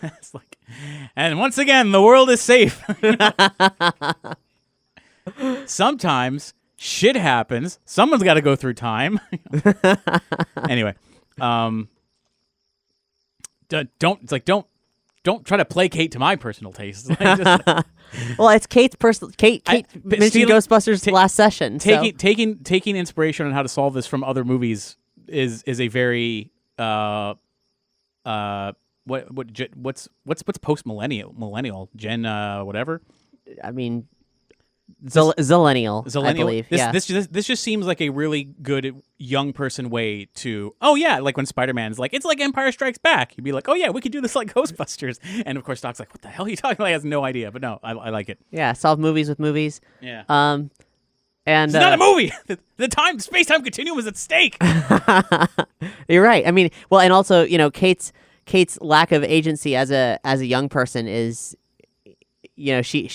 [SPEAKER 2] It's like, and once again, the world is safe. Sometimes shit happens. Someone's got to go through time. Anyway, don't try to placate to my personal taste.
[SPEAKER 1] Well, it's Kate mentioned Ghostbusters last session.
[SPEAKER 2] Taking inspiration on how to solve this from other movies is a very what's post millennial Gen whatever.
[SPEAKER 1] I mean, Zillennial, I believe.
[SPEAKER 2] This just seems like a really good young person way to. Oh yeah, like when Spider-Man is like, it's like Empire Strikes Back. You'd be like, oh yeah, we could do this like Ghostbusters. And of course, Doc's like, what the hell are you talking about? He has no idea. But no, I like it.
[SPEAKER 1] Yeah, solve movies with movies.
[SPEAKER 2] Yeah.
[SPEAKER 1] And
[SPEAKER 2] it's not a movie. The space-time continuum is at stake.
[SPEAKER 1] You're right. I mean, well, and also, Kate's lack of agency as a young person is, she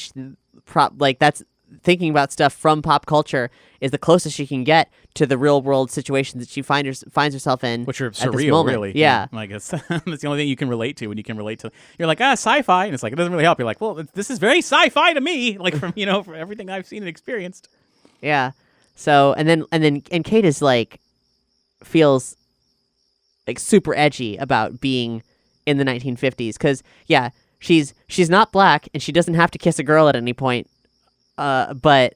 [SPEAKER 1] that's thinking about stuff from pop culture is the closest she can get to the real world situations that she finds herself in,
[SPEAKER 2] which are
[SPEAKER 1] at this
[SPEAKER 2] surreal,
[SPEAKER 1] moment.
[SPEAKER 2] really.
[SPEAKER 1] Yeah.
[SPEAKER 2] Like that's the only thing you can relate to when you can relate to. You're like, sci-fi, and it's like it doesn't really help. You're like, well, this is very sci-fi to me, like from from everything I've seen and experienced.
[SPEAKER 1] Yeah. So and Kate is like feels like super edgy about being in the 1950s because she's not black and she doesn't have to kiss a girl at any point. But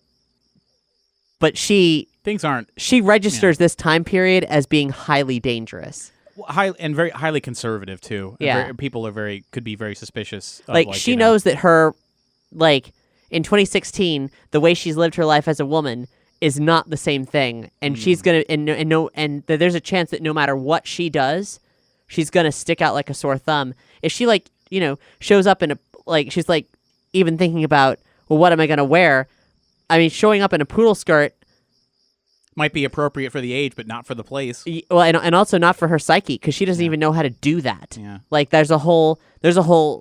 [SPEAKER 1] she registers this time period as being highly dangerous.
[SPEAKER 2] And very highly conservative too.
[SPEAKER 1] Yeah.
[SPEAKER 2] People could be very suspicious.
[SPEAKER 1] Of, she knows that her, in 2016, the way she's lived her life as a woman is not the same thing, and she's gonna and there's a chance that no matter what she does, she's gonna stick out like a sore thumb. If she shows up in a she's even thinking about, well, what am I gonna wear? I mean, showing up in a poodle skirt
[SPEAKER 2] might be appropriate for the age, but not for the place.
[SPEAKER 1] Well, and also not for her psyche because she doesn't even know how to do that.
[SPEAKER 2] Yeah.
[SPEAKER 1] There's a whole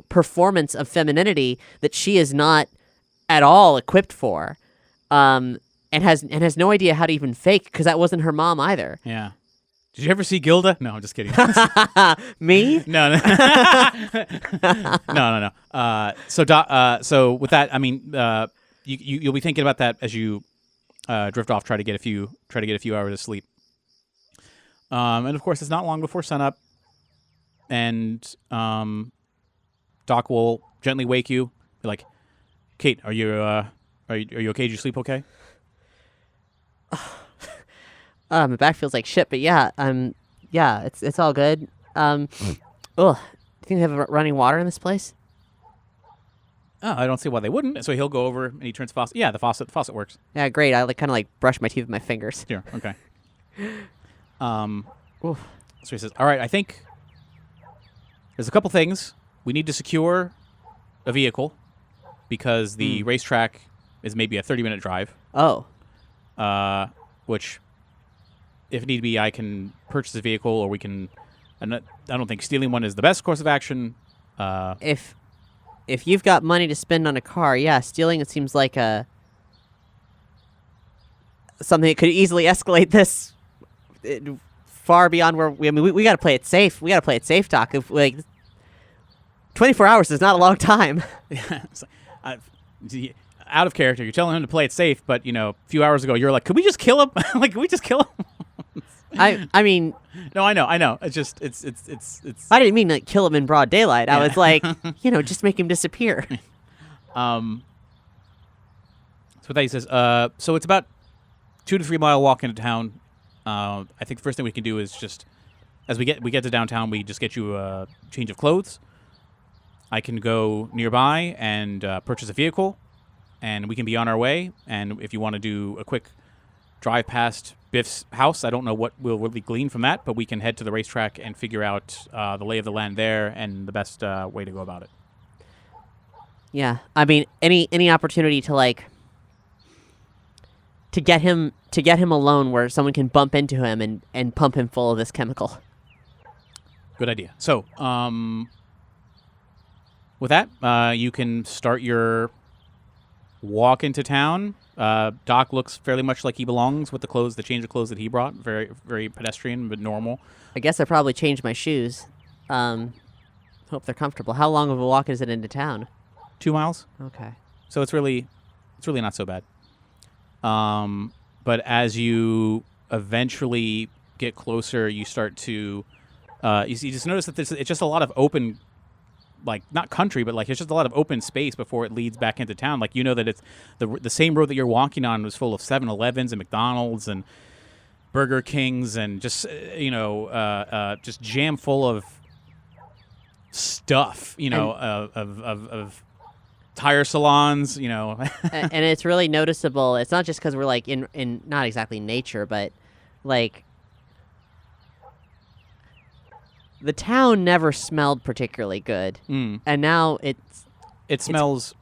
[SPEAKER 1] performance of femininity that she is not at all equipped for, and has no idea how to even fake because that wasn't her mom either.
[SPEAKER 2] Yeah. Did you ever see Gilda? No, I'm just kidding.
[SPEAKER 1] Me?
[SPEAKER 2] No. No. So with that, I mean, you'll be thinking about that as you drift off, try to get a few hours of sleep. And of course, it's not long before sunup, and Doc will gently wake you. Be like, Kate, are you okay? Did you sleep okay?
[SPEAKER 1] My back feels like shit, but yeah, it's all good. Do you think they have running water in this place?
[SPEAKER 2] Oh, I don't see why they wouldn't. So he'll go over and he turns the faucet. Yeah, the faucet works.
[SPEAKER 1] Yeah, great. I kind of brush my teeth with my fingers.
[SPEAKER 2] Sure. Okay. So he says, "All right, I think there's a couple things we need to secure a vehicle because the racetrack is maybe a 30-minute drive.
[SPEAKER 1] Oh.
[SPEAKER 2] which, if need be, I can purchase a vehicle, or we can. I don't think stealing one is the best course of action.
[SPEAKER 1] If you've got money to spend on a car, yeah, stealing it seems like something that could easily escalate this far beyond where we got to play it safe. We got to play it safe, Doc. If 24 hours is not a long time.
[SPEAKER 2] Yeah, out of character. You're telling him to play it safe, but a few hours ago you're like, "Could we just kill him? Like, could we just kill him?"
[SPEAKER 1] I mean,
[SPEAKER 2] no, I know. It's just it's.
[SPEAKER 1] I didn't mean like kill him in broad daylight. I was like, just make him disappear.
[SPEAKER 2] So with that he says, so it's about 2 to 3 mile walk into town. I think the first thing we can do is just, as we get to downtown, we just get you a change of clothes. I can go nearby and purchase a vehicle, and we can be on our way. And if you want to do a quick drive past Biff's house, I don't know what we'll really glean from that, but we can head to the racetrack and figure out the lay of the land there and the best way to go about it.
[SPEAKER 1] Yeah, I mean, any opportunity to to get him alone where someone can bump into him and pump him full of this chemical.
[SPEAKER 2] Good idea. So, with that, you can start your walk into town. Doc looks fairly much like he belongs with the change of clothes that he brought. Very, very pedestrian, but normal.
[SPEAKER 1] I guess I probably changed my shoes. Hope they're comfortable. How long of a walk is it into town?
[SPEAKER 2] 2 miles.
[SPEAKER 1] Okay.
[SPEAKER 2] So it's really not so bad. But as you eventually get closer, you start to you just notice that it's just a lot of open, not country, but it's just a lot of open space before it leads back into town. That it's the same road that you're walking on was full of 7-Elevens and McDonald's and Burger Kings and just just jam full of stuff. Of tire salons.
[SPEAKER 1] And it's really noticeable. It's not just because we're in not exactly nature, but the town never smelled particularly good, and now
[SPEAKER 2] it smells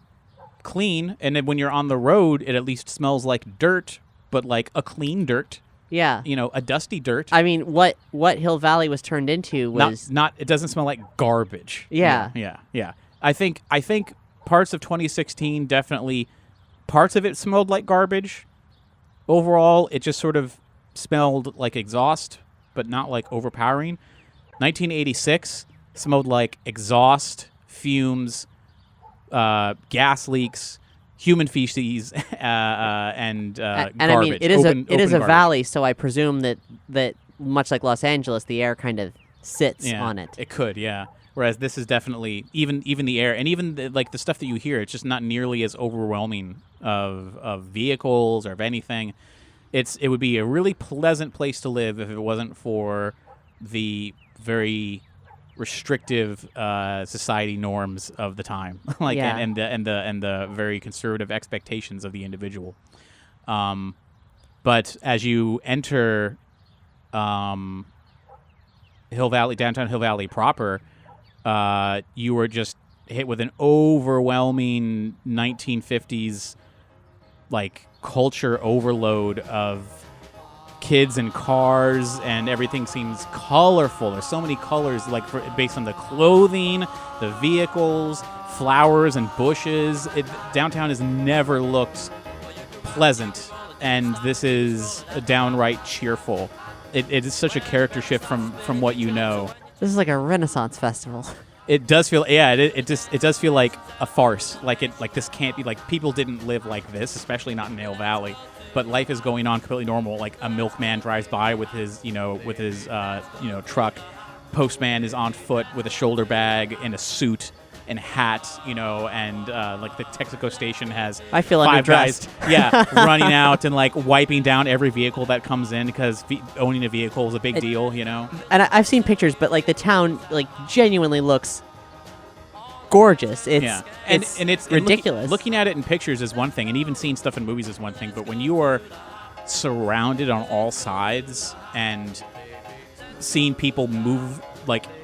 [SPEAKER 2] clean. And then when you're on the road, it at least smells like dirt, but like a clean dirt.
[SPEAKER 1] Yeah,
[SPEAKER 2] a dusty dirt.
[SPEAKER 1] I mean, what Hill Valley was turned into was
[SPEAKER 2] not. It doesn't smell like garbage.
[SPEAKER 1] Yeah.
[SPEAKER 2] I think parts of 2016 definitely, parts of it smelled like garbage. Overall, it just sort of smelled like exhaust, but not like overpowering. 1986 smelled like exhaust, fumes, gas leaks, human feces, and garbage.
[SPEAKER 1] I mean, it is a
[SPEAKER 2] garbage.
[SPEAKER 1] valley, so I presume that much like Los Angeles, the air kind of sits on it.
[SPEAKER 2] It could, yeah. Whereas this is definitely even the air and even the stuff that you hear. It's just not nearly as overwhelming of vehicles or of anything. It would be a really pleasant place to live if it wasn't for the very restrictive society norms of the time, and the very conservative expectations of the individual. But as you enter downtown Hill Valley proper, you were just hit with an overwhelming 1950s culture overload of kids and cars, and everything seems colorful. There's so many colors, based on the clothing, the vehicles, flowers and bushes. Downtown has never looked pleasant, and this is downright cheerful. It is such a character shift from what you know.
[SPEAKER 1] This is like a Renaissance festival.
[SPEAKER 2] It does feel, it does feel like a farce. This can't be, people didn't live like this, especially not in Hill Valley. But life is going on completely normal. A milkman drives by with his truck. Postman is on foot with a shoulder bag and a suit and hat, and the Texaco station has
[SPEAKER 1] I feel
[SPEAKER 2] 5
[SPEAKER 1] underdressed.
[SPEAKER 2] guys, running out and wiping down every vehicle that comes in because owning a vehicle is a big deal,
[SPEAKER 1] And I've seen pictures, but the town genuinely looks gorgeous. It's ridiculous.
[SPEAKER 2] Looking at it in pictures is one thing, and even seeing stuff in movies is one thing. But when you are surrounded on all sides and seeing people move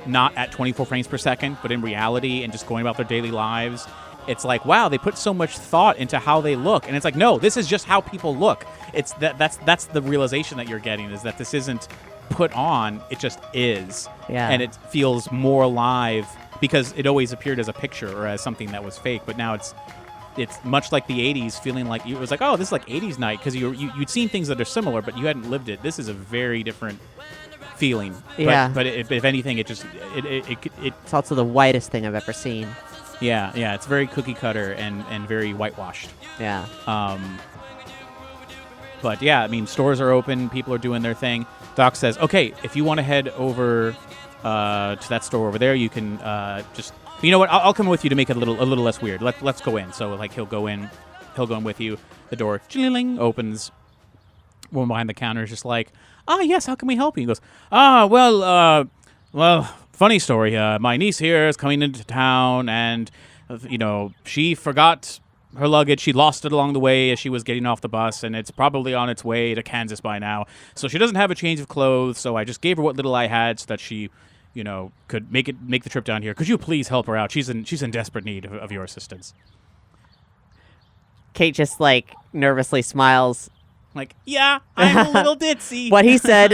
[SPEAKER 2] not at 24 frames per second, but in reality, and just going about their daily lives, it's like, wow, they put so much thought into how they look, and it's like, no, this is just how people look. It's that's the realization that you're getting, is that this isn't put on, it just is.
[SPEAKER 1] Yeah.
[SPEAKER 2] And it feels more alive because it always appeared as a picture or as something that was fake, but now it's much like the 80s, feeling like it was like, oh, this is like 80s night, because you'd seen things that are similar, but you hadn't lived it. This is a very different feeling.
[SPEAKER 1] Yeah.
[SPEAKER 2] But if anything, it's
[SPEAKER 1] also the whitest thing I've ever seen.
[SPEAKER 2] yeah, it's very cookie cutter and very whitewashed.
[SPEAKER 1] Yeah.
[SPEAKER 2] But yeah, I mean, stores are open, people are doing their thing. Doc says, okay, if you want to head over to that store over there, you can just, you know what? I'll come with you to make it a little less weird. Let's go in. So like he'll go in with you. The door opens. Woman behind the counter is just like, yes, how can we help you? He goes, well, funny story. My niece here is coming into town, and she forgot her luggage. She lost it along the way as she was getting off the bus, and it's probably on its way to Kansas by now. So she doesn't have a change of clothes, so I just gave her what little I had so that she, could make the trip down here. Could you please help her out? She's in desperate need of your assistance.
[SPEAKER 1] Kate just, like, nervously smiles.
[SPEAKER 2] Like, yeah, I'm a little ditzy.
[SPEAKER 1] What he said.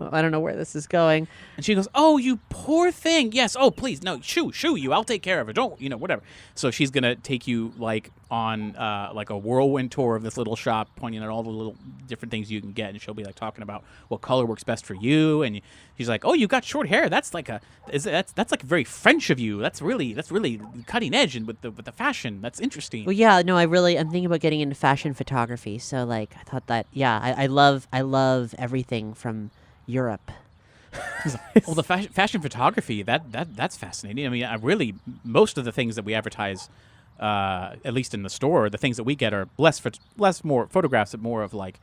[SPEAKER 1] I don't know where this is going.
[SPEAKER 2] And she goes, oh, you poor thing. Yes. Oh, please. No, shoo you. I'll take care of her. Don't, whatever. So she's going to take you like on like a whirlwind tour of this little shop, pointing at all the little different things you can get. And she'll be like talking about what color works best for you. And she's like, oh, you got short hair. That's like that's like very French of you. That's really cutting edge and with the fashion. That's interesting.
[SPEAKER 1] Well, yeah, no, I'm thinking about getting into fashion photography. So like, I thought that, yeah, I love everything from Europe.
[SPEAKER 2] Well, the fashion photography, that's fascinating. I mean, most of the things that we advertise, at least in the store, the things that we get are less more photographs, but more of like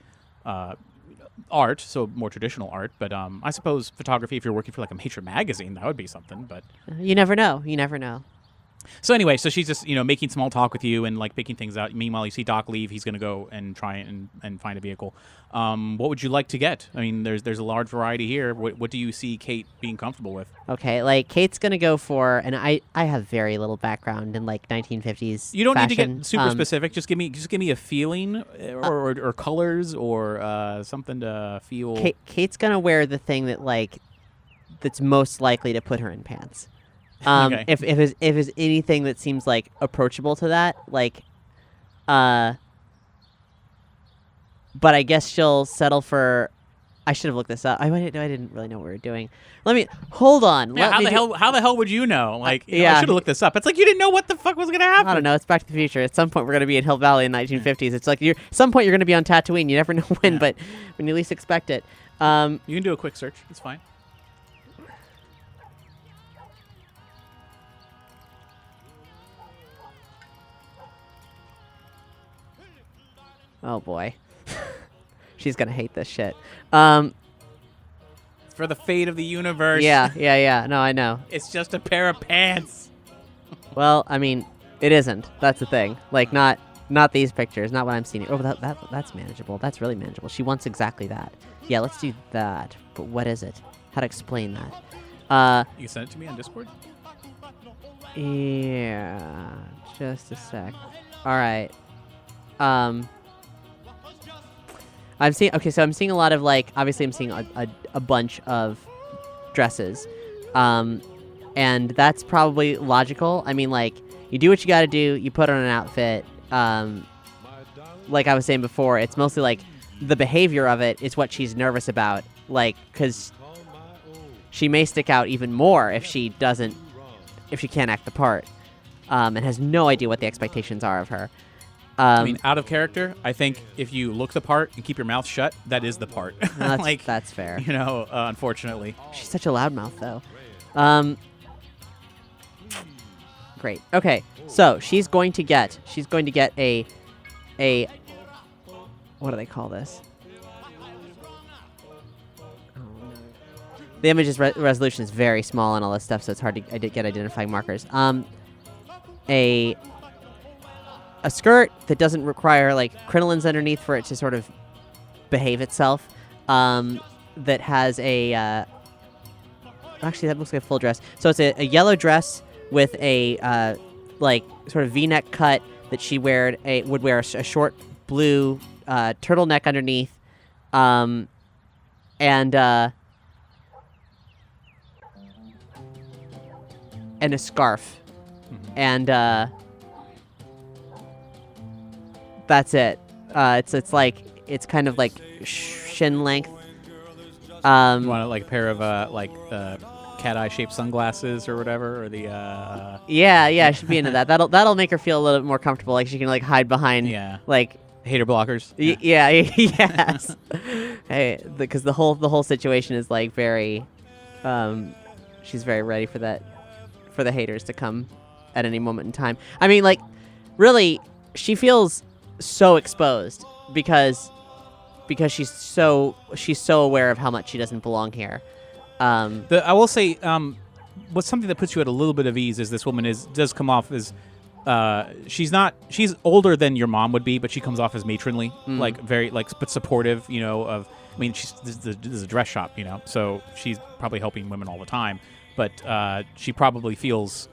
[SPEAKER 2] art, so more traditional art. But I suppose photography, if you're working for like a major magazine, that would be something. But
[SPEAKER 1] you never know.
[SPEAKER 2] So anyway, so she's just making small talk with you and like picking things out. Meanwhile, you see Doc leave. He's going to go and try and find a vehicle. What would you like to get? I mean, there's a large variety here. What do you see Kate being comfortable with?
[SPEAKER 1] Okay, like Kate's going to go for, and I have very little background in like 1950s.
[SPEAKER 2] You don't
[SPEAKER 1] fashion.
[SPEAKER 2] need to get super specific. Just give me a feeling or colors or something to feel.
[SPEAKER 1] Kate's going to wear the thing that's most likely to put her in pants.
[SPEAKER 2] Okay.
[SPEAKER 1] If it's anything that seems like approachable to that, like, but I guess she'll settle for. I should have looked this up. I didn't really know what we were doing. Let me hold on.
[SPEAKER 2] Yeah, how the hell would you know? Like, I should have looked this up. It's like you didn't know what the fuck was gonna happen.
[SPEAKER 1] I don't know. It's Back to the Future. At some point, we're gonna be in Hill Valley in 1950s. It's like at some point you're gonna be on Tatooine. You never know when, but when you least expect it.
[SPEAKER 2] You can do a quick search. It's fine.
[SPEAKER 1] Oh boy, she's gonna hate this shit.
[SPEAKER 2] It's for the fate of the universe.
[SPEAKER 1] Yeah. No, I know.
[SPEAKER 2] It's just a pair of pants.
[SPEAKER 1] Well, I mean, it isn't. That's the thing. Like, not these pictures. Not what I'm seeing. Oh, that's manageable. That's really manageable. She wants exactly that. Yeah, let's do that. But what is it? How to explain that?
[SPEAKER 2] You can send it to me on Discord.
[SPEAKER 1] Yeah, just a sec. All right. I'm seeing a lot of like, obviously I'm seeing a bunch of dresses, and that's probably logical. I mean, like, you do what you got to do, you put on an outfit. Like I was saying before, it's mostly like the behavior of it is what she's nervous about, like, because she may stick out even more if she can't act the part, and has no idea what the expectations are of her.
[SPEAKER 2] I mean, out of character, I think if you look the part and keep your mouth shut, that is the part.
[SPEAKER 1] That's fair.
[SPEAKER 2] Unfortunately.
[SPEAKER 1] She's such a loudmouth, though. Great. Okay, so she's going to get a what do they call this? The image's resolution is very small and all this stuff, so it's hard to get identifying markers. A skirt that doesn't require like crinolines underneath for it to sort of behave itself. That has actually that looks like a full dress. So it's a yellow dress with a like sort of V-neck cut that she would wear a short blue turtleneck underneath, and a scarf, and that's it. It's kind of like shin length.
[SPEAKER 2] You want like a pair of cat eye shaped sunglasses or whatever, or the
[SPEAKER 1] Yeah, she should be into that. That'll make her feel a little bit more comfortable. Like she can like hide behind like
[SPEAKER 2] hater blockers.
[SPEAKER 1] Yes. Hey, because the whole situation is like very, she's very ready for that, for the haters to come at any moment in time. I mean, like, really, she feels so exposed because she's so aware of how much she doesn't belong here.
[SPEAKER 2] I will say, what's something that puts you at a little bit of ease is this woman does come off as she's older than your mom would be, but she comes off as matronly, like very but supportive, of. I mean, this is a dress shop, so she's probably helping women all the time, but she probably feels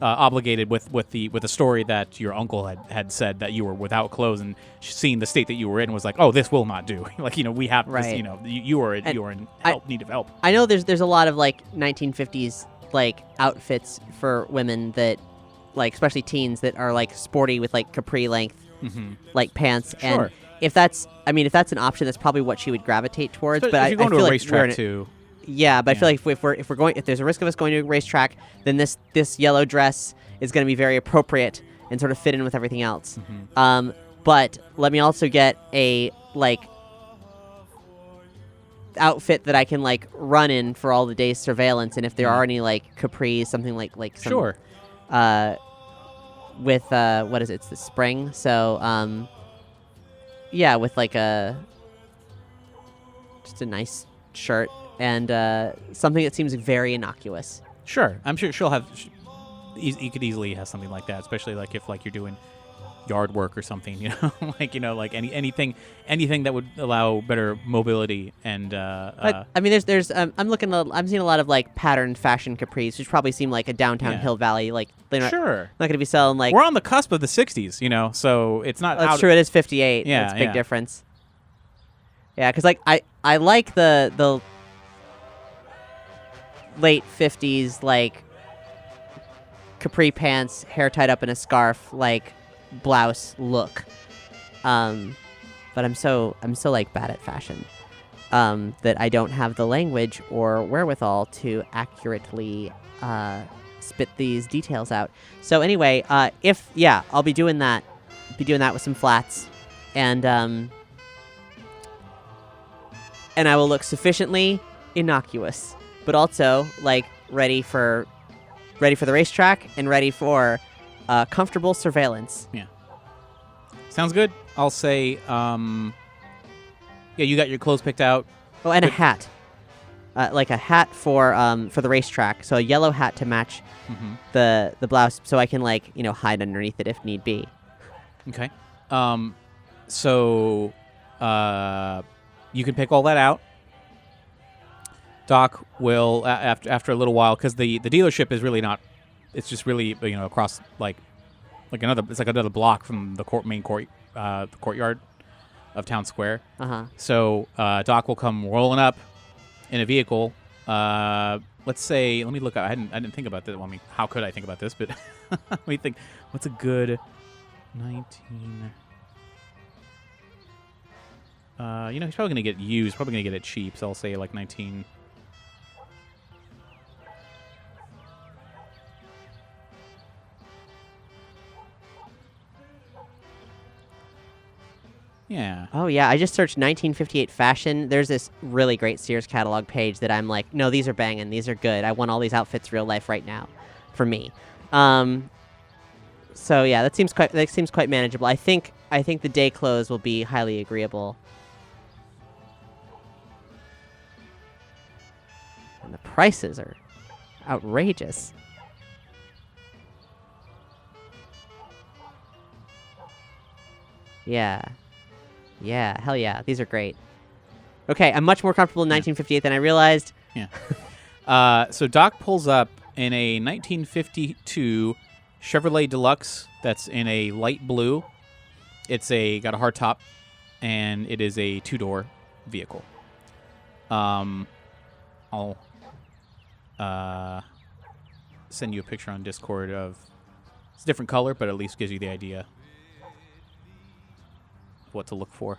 [SPEAKER 2] obligated with the story that your uncle had said that you were without clothes, and seeing the state that you were in was like, oh, this will not do. Like, we have this, you are in need of help.
[SPEAKER 1] I know there's a lot of like 1950s like outfits for women that, like, especially teens, that are like sporty with like capri length like pants.
[SPEAKER 2] Sure.
[SPEAKER 1] And if that's an option, that's probably what she would gravitate towards. But
[SPEAKER 2] if you're going
[SPEAKER 1] I feel
[SPEAKER 2] to a
[SPEAKER 1] like
[SPEAKER 2] racetrack too.
[SPEAKER 1] Yeah, but I feel like if there's a risk of us going to a racetrack, then this yellow dress is going to be very appropriate and sort of fit in with everything else. But let me also get a like outfit that I can like run in for all the day's surveillance, and if there are any like capris, something like some,
[SPEAKER 2] sure.
[SPEAKER 1] With what is it? It's the spring, so yeah, with like just a nice shirt. And something that seems very innocuous.
[SPEAKER 2] Sure, I'm sure she'll have. You could easily have something like that, especially like if like you're doing yard work or something, like anything that would allow better mobility and.
[SPEAKER 1] But I mean, there's I'm seeing a lot of like patterned fashion capris, which probably seem like a downtown Hill Valley, like they're not going to be selling like.
[SPEAKER 2] We're on the cusp of the '60s, so it's not.
[SPEAKER 1] That's true. It is 58.
[SPEAKER 2] Yeah,
[SPEAKER 1] that's a big difference. Yeah, because like I like the late 50s like capri pants, hair tied up in a scarf, like blouse look, but I'm so like bad at fashion that I don't have the language or wherewithal to accurately spit these details out. So anyway, I'll be doing that with some flats, and I will look sufficiently innocuous, but also like ready for the racetrack and ready for comfortable surveillance.
[SPEAKER 2] Yeah, sounds good. I'll say, you got your clothes picked out.
[SPEAKER 1] Oh, and a hat, like a hat for the racetrack. So a yellow hat to match the blouse, so I can like hide underneath it if need be.
[SPEAKER 2] Okay. So you can pick all that out. Doc will after a little while, because the dealership is really not. It's just really across like another block from the the courtyard of Town Square. So Doc will come rolling up in a vehicle. Let's say, let me look up. I didn't think about this. Well, I mean, how could I think about this? But let me think. What's a good 19? He's probably gonna get used. Probably gonna get it cheap. So I'll say like 19. Yeah.
[SPEAKER 1] Oh, yeah. I just searched 1958 fashion. There's this really great Sears catalog page that I'm like, no, these are banging. These are good. I want all these outfits real life right now for me. So, yeah, that seems quite manageable. I think the day clothes will be highly agreeable. And the prices are outrageous. Yeah. Yeah, hell yeah. These are great. Okay, I'm much more comfortable in 1958 than I realized.
[SPEAKER 2] Yeah. So Doc pulls up in a 1952 Chevrolet Deluxe that's in a light blue. It's got a hard top, and it is a 2-door vehicle. I'll send you a picture on Discord of it's a different color, but at least gives you the idea of what to look for.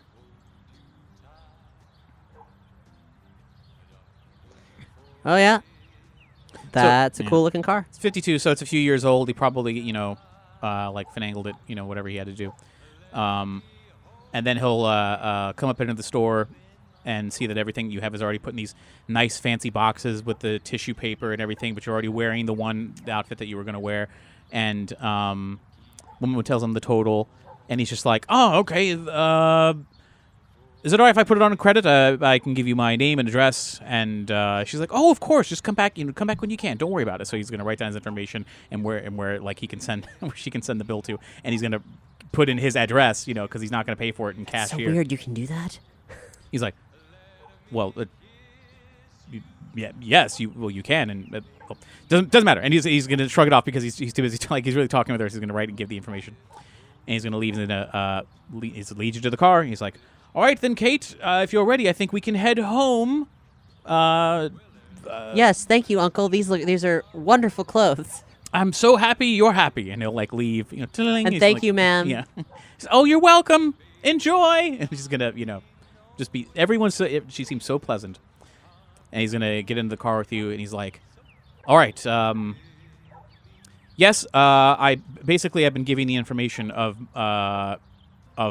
[SPEAKER 1] Oh yeah, that's a cool looking car.
[SPEAKER 2] It's 52, so it's a few years old. He probably, like finangled it, whatever he had to do. And then he'll come up into the store and see that everything you have is already put in these nice fancy boxes with the tissue paper and everything, but you're already wearing the outfit that you were going to wear. And woman tells him the total, and he's just like, oh, okay, is it all right if I put it on a credit? I can give you my name and address. And she's like, oh, of course, just come back. Come back when you can. Don't worry about it. So he's gonna write down his information and where like he can send, where she can send the bill to, and he's gonna put in his address, because he's not gonna pay for it in cash.
[SPEAKER 1] So
[SPEAKER 2] here.
[SPEAKER 1] weird. You can do that.
[SPEAKER 2] He's like, well, yes, you can, and doesn't matter. And he's gonna shrug it off because he's too busy. He's really talking with her. So he's gonna write and give the information, and he's gonna leave he's lead you to the car. And he's like, all right, then, Kate, if you're ready, I think we can head home.
[SPEAKER 1] Yes, thank you, Uncle. These are wonderful clothes.
[SPEAKER 2] I'm so happy you're happy. And he'll, leave.
[SPEAKER 1] And thank you, ma'am.
[SPEAKER 2] Yeah. Oh, you're welcome. Enjoy. And she's going to, just be... She seems so pleasant. And he's going to get into the car with you, and he's like, all right, yes, I've been giving the information of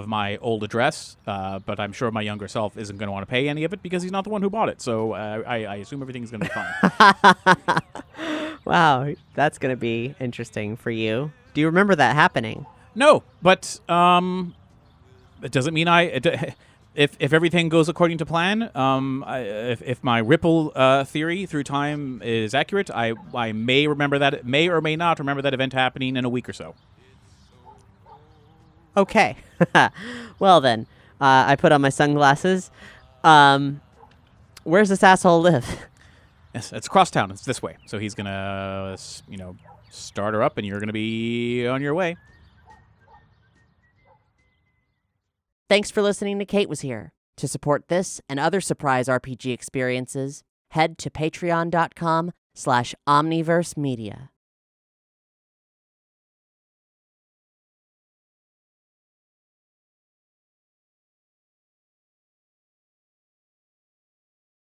[SPEAKER 2] my old address, but I'm sure my younger self isn't going to want to pay any of it because he's not the one who bought it. So I assume everything's going to be fine.
[SPEAKER 1] Wow, that's going to be interesting for you. Do you remember that happening?
[SPEAKER 2] No, but it doesn't mean if everything goes according to plan, if my ripple theory through time is accurate, I may or may not remember that event happening in a week or so.
[SPEAKER 1] Okay. Well then, I put on my sunglasses. Where's this asshole live?
[SPEAKER 2] Yes, it's across town. It's this way. So he's gonna, start her up, and you're gonna be on your way.
[SPEAKER 1] Thanks for listening to Kate Was Here. To support this and other surprise RPG experiences, head to patreon.com/omniverse media.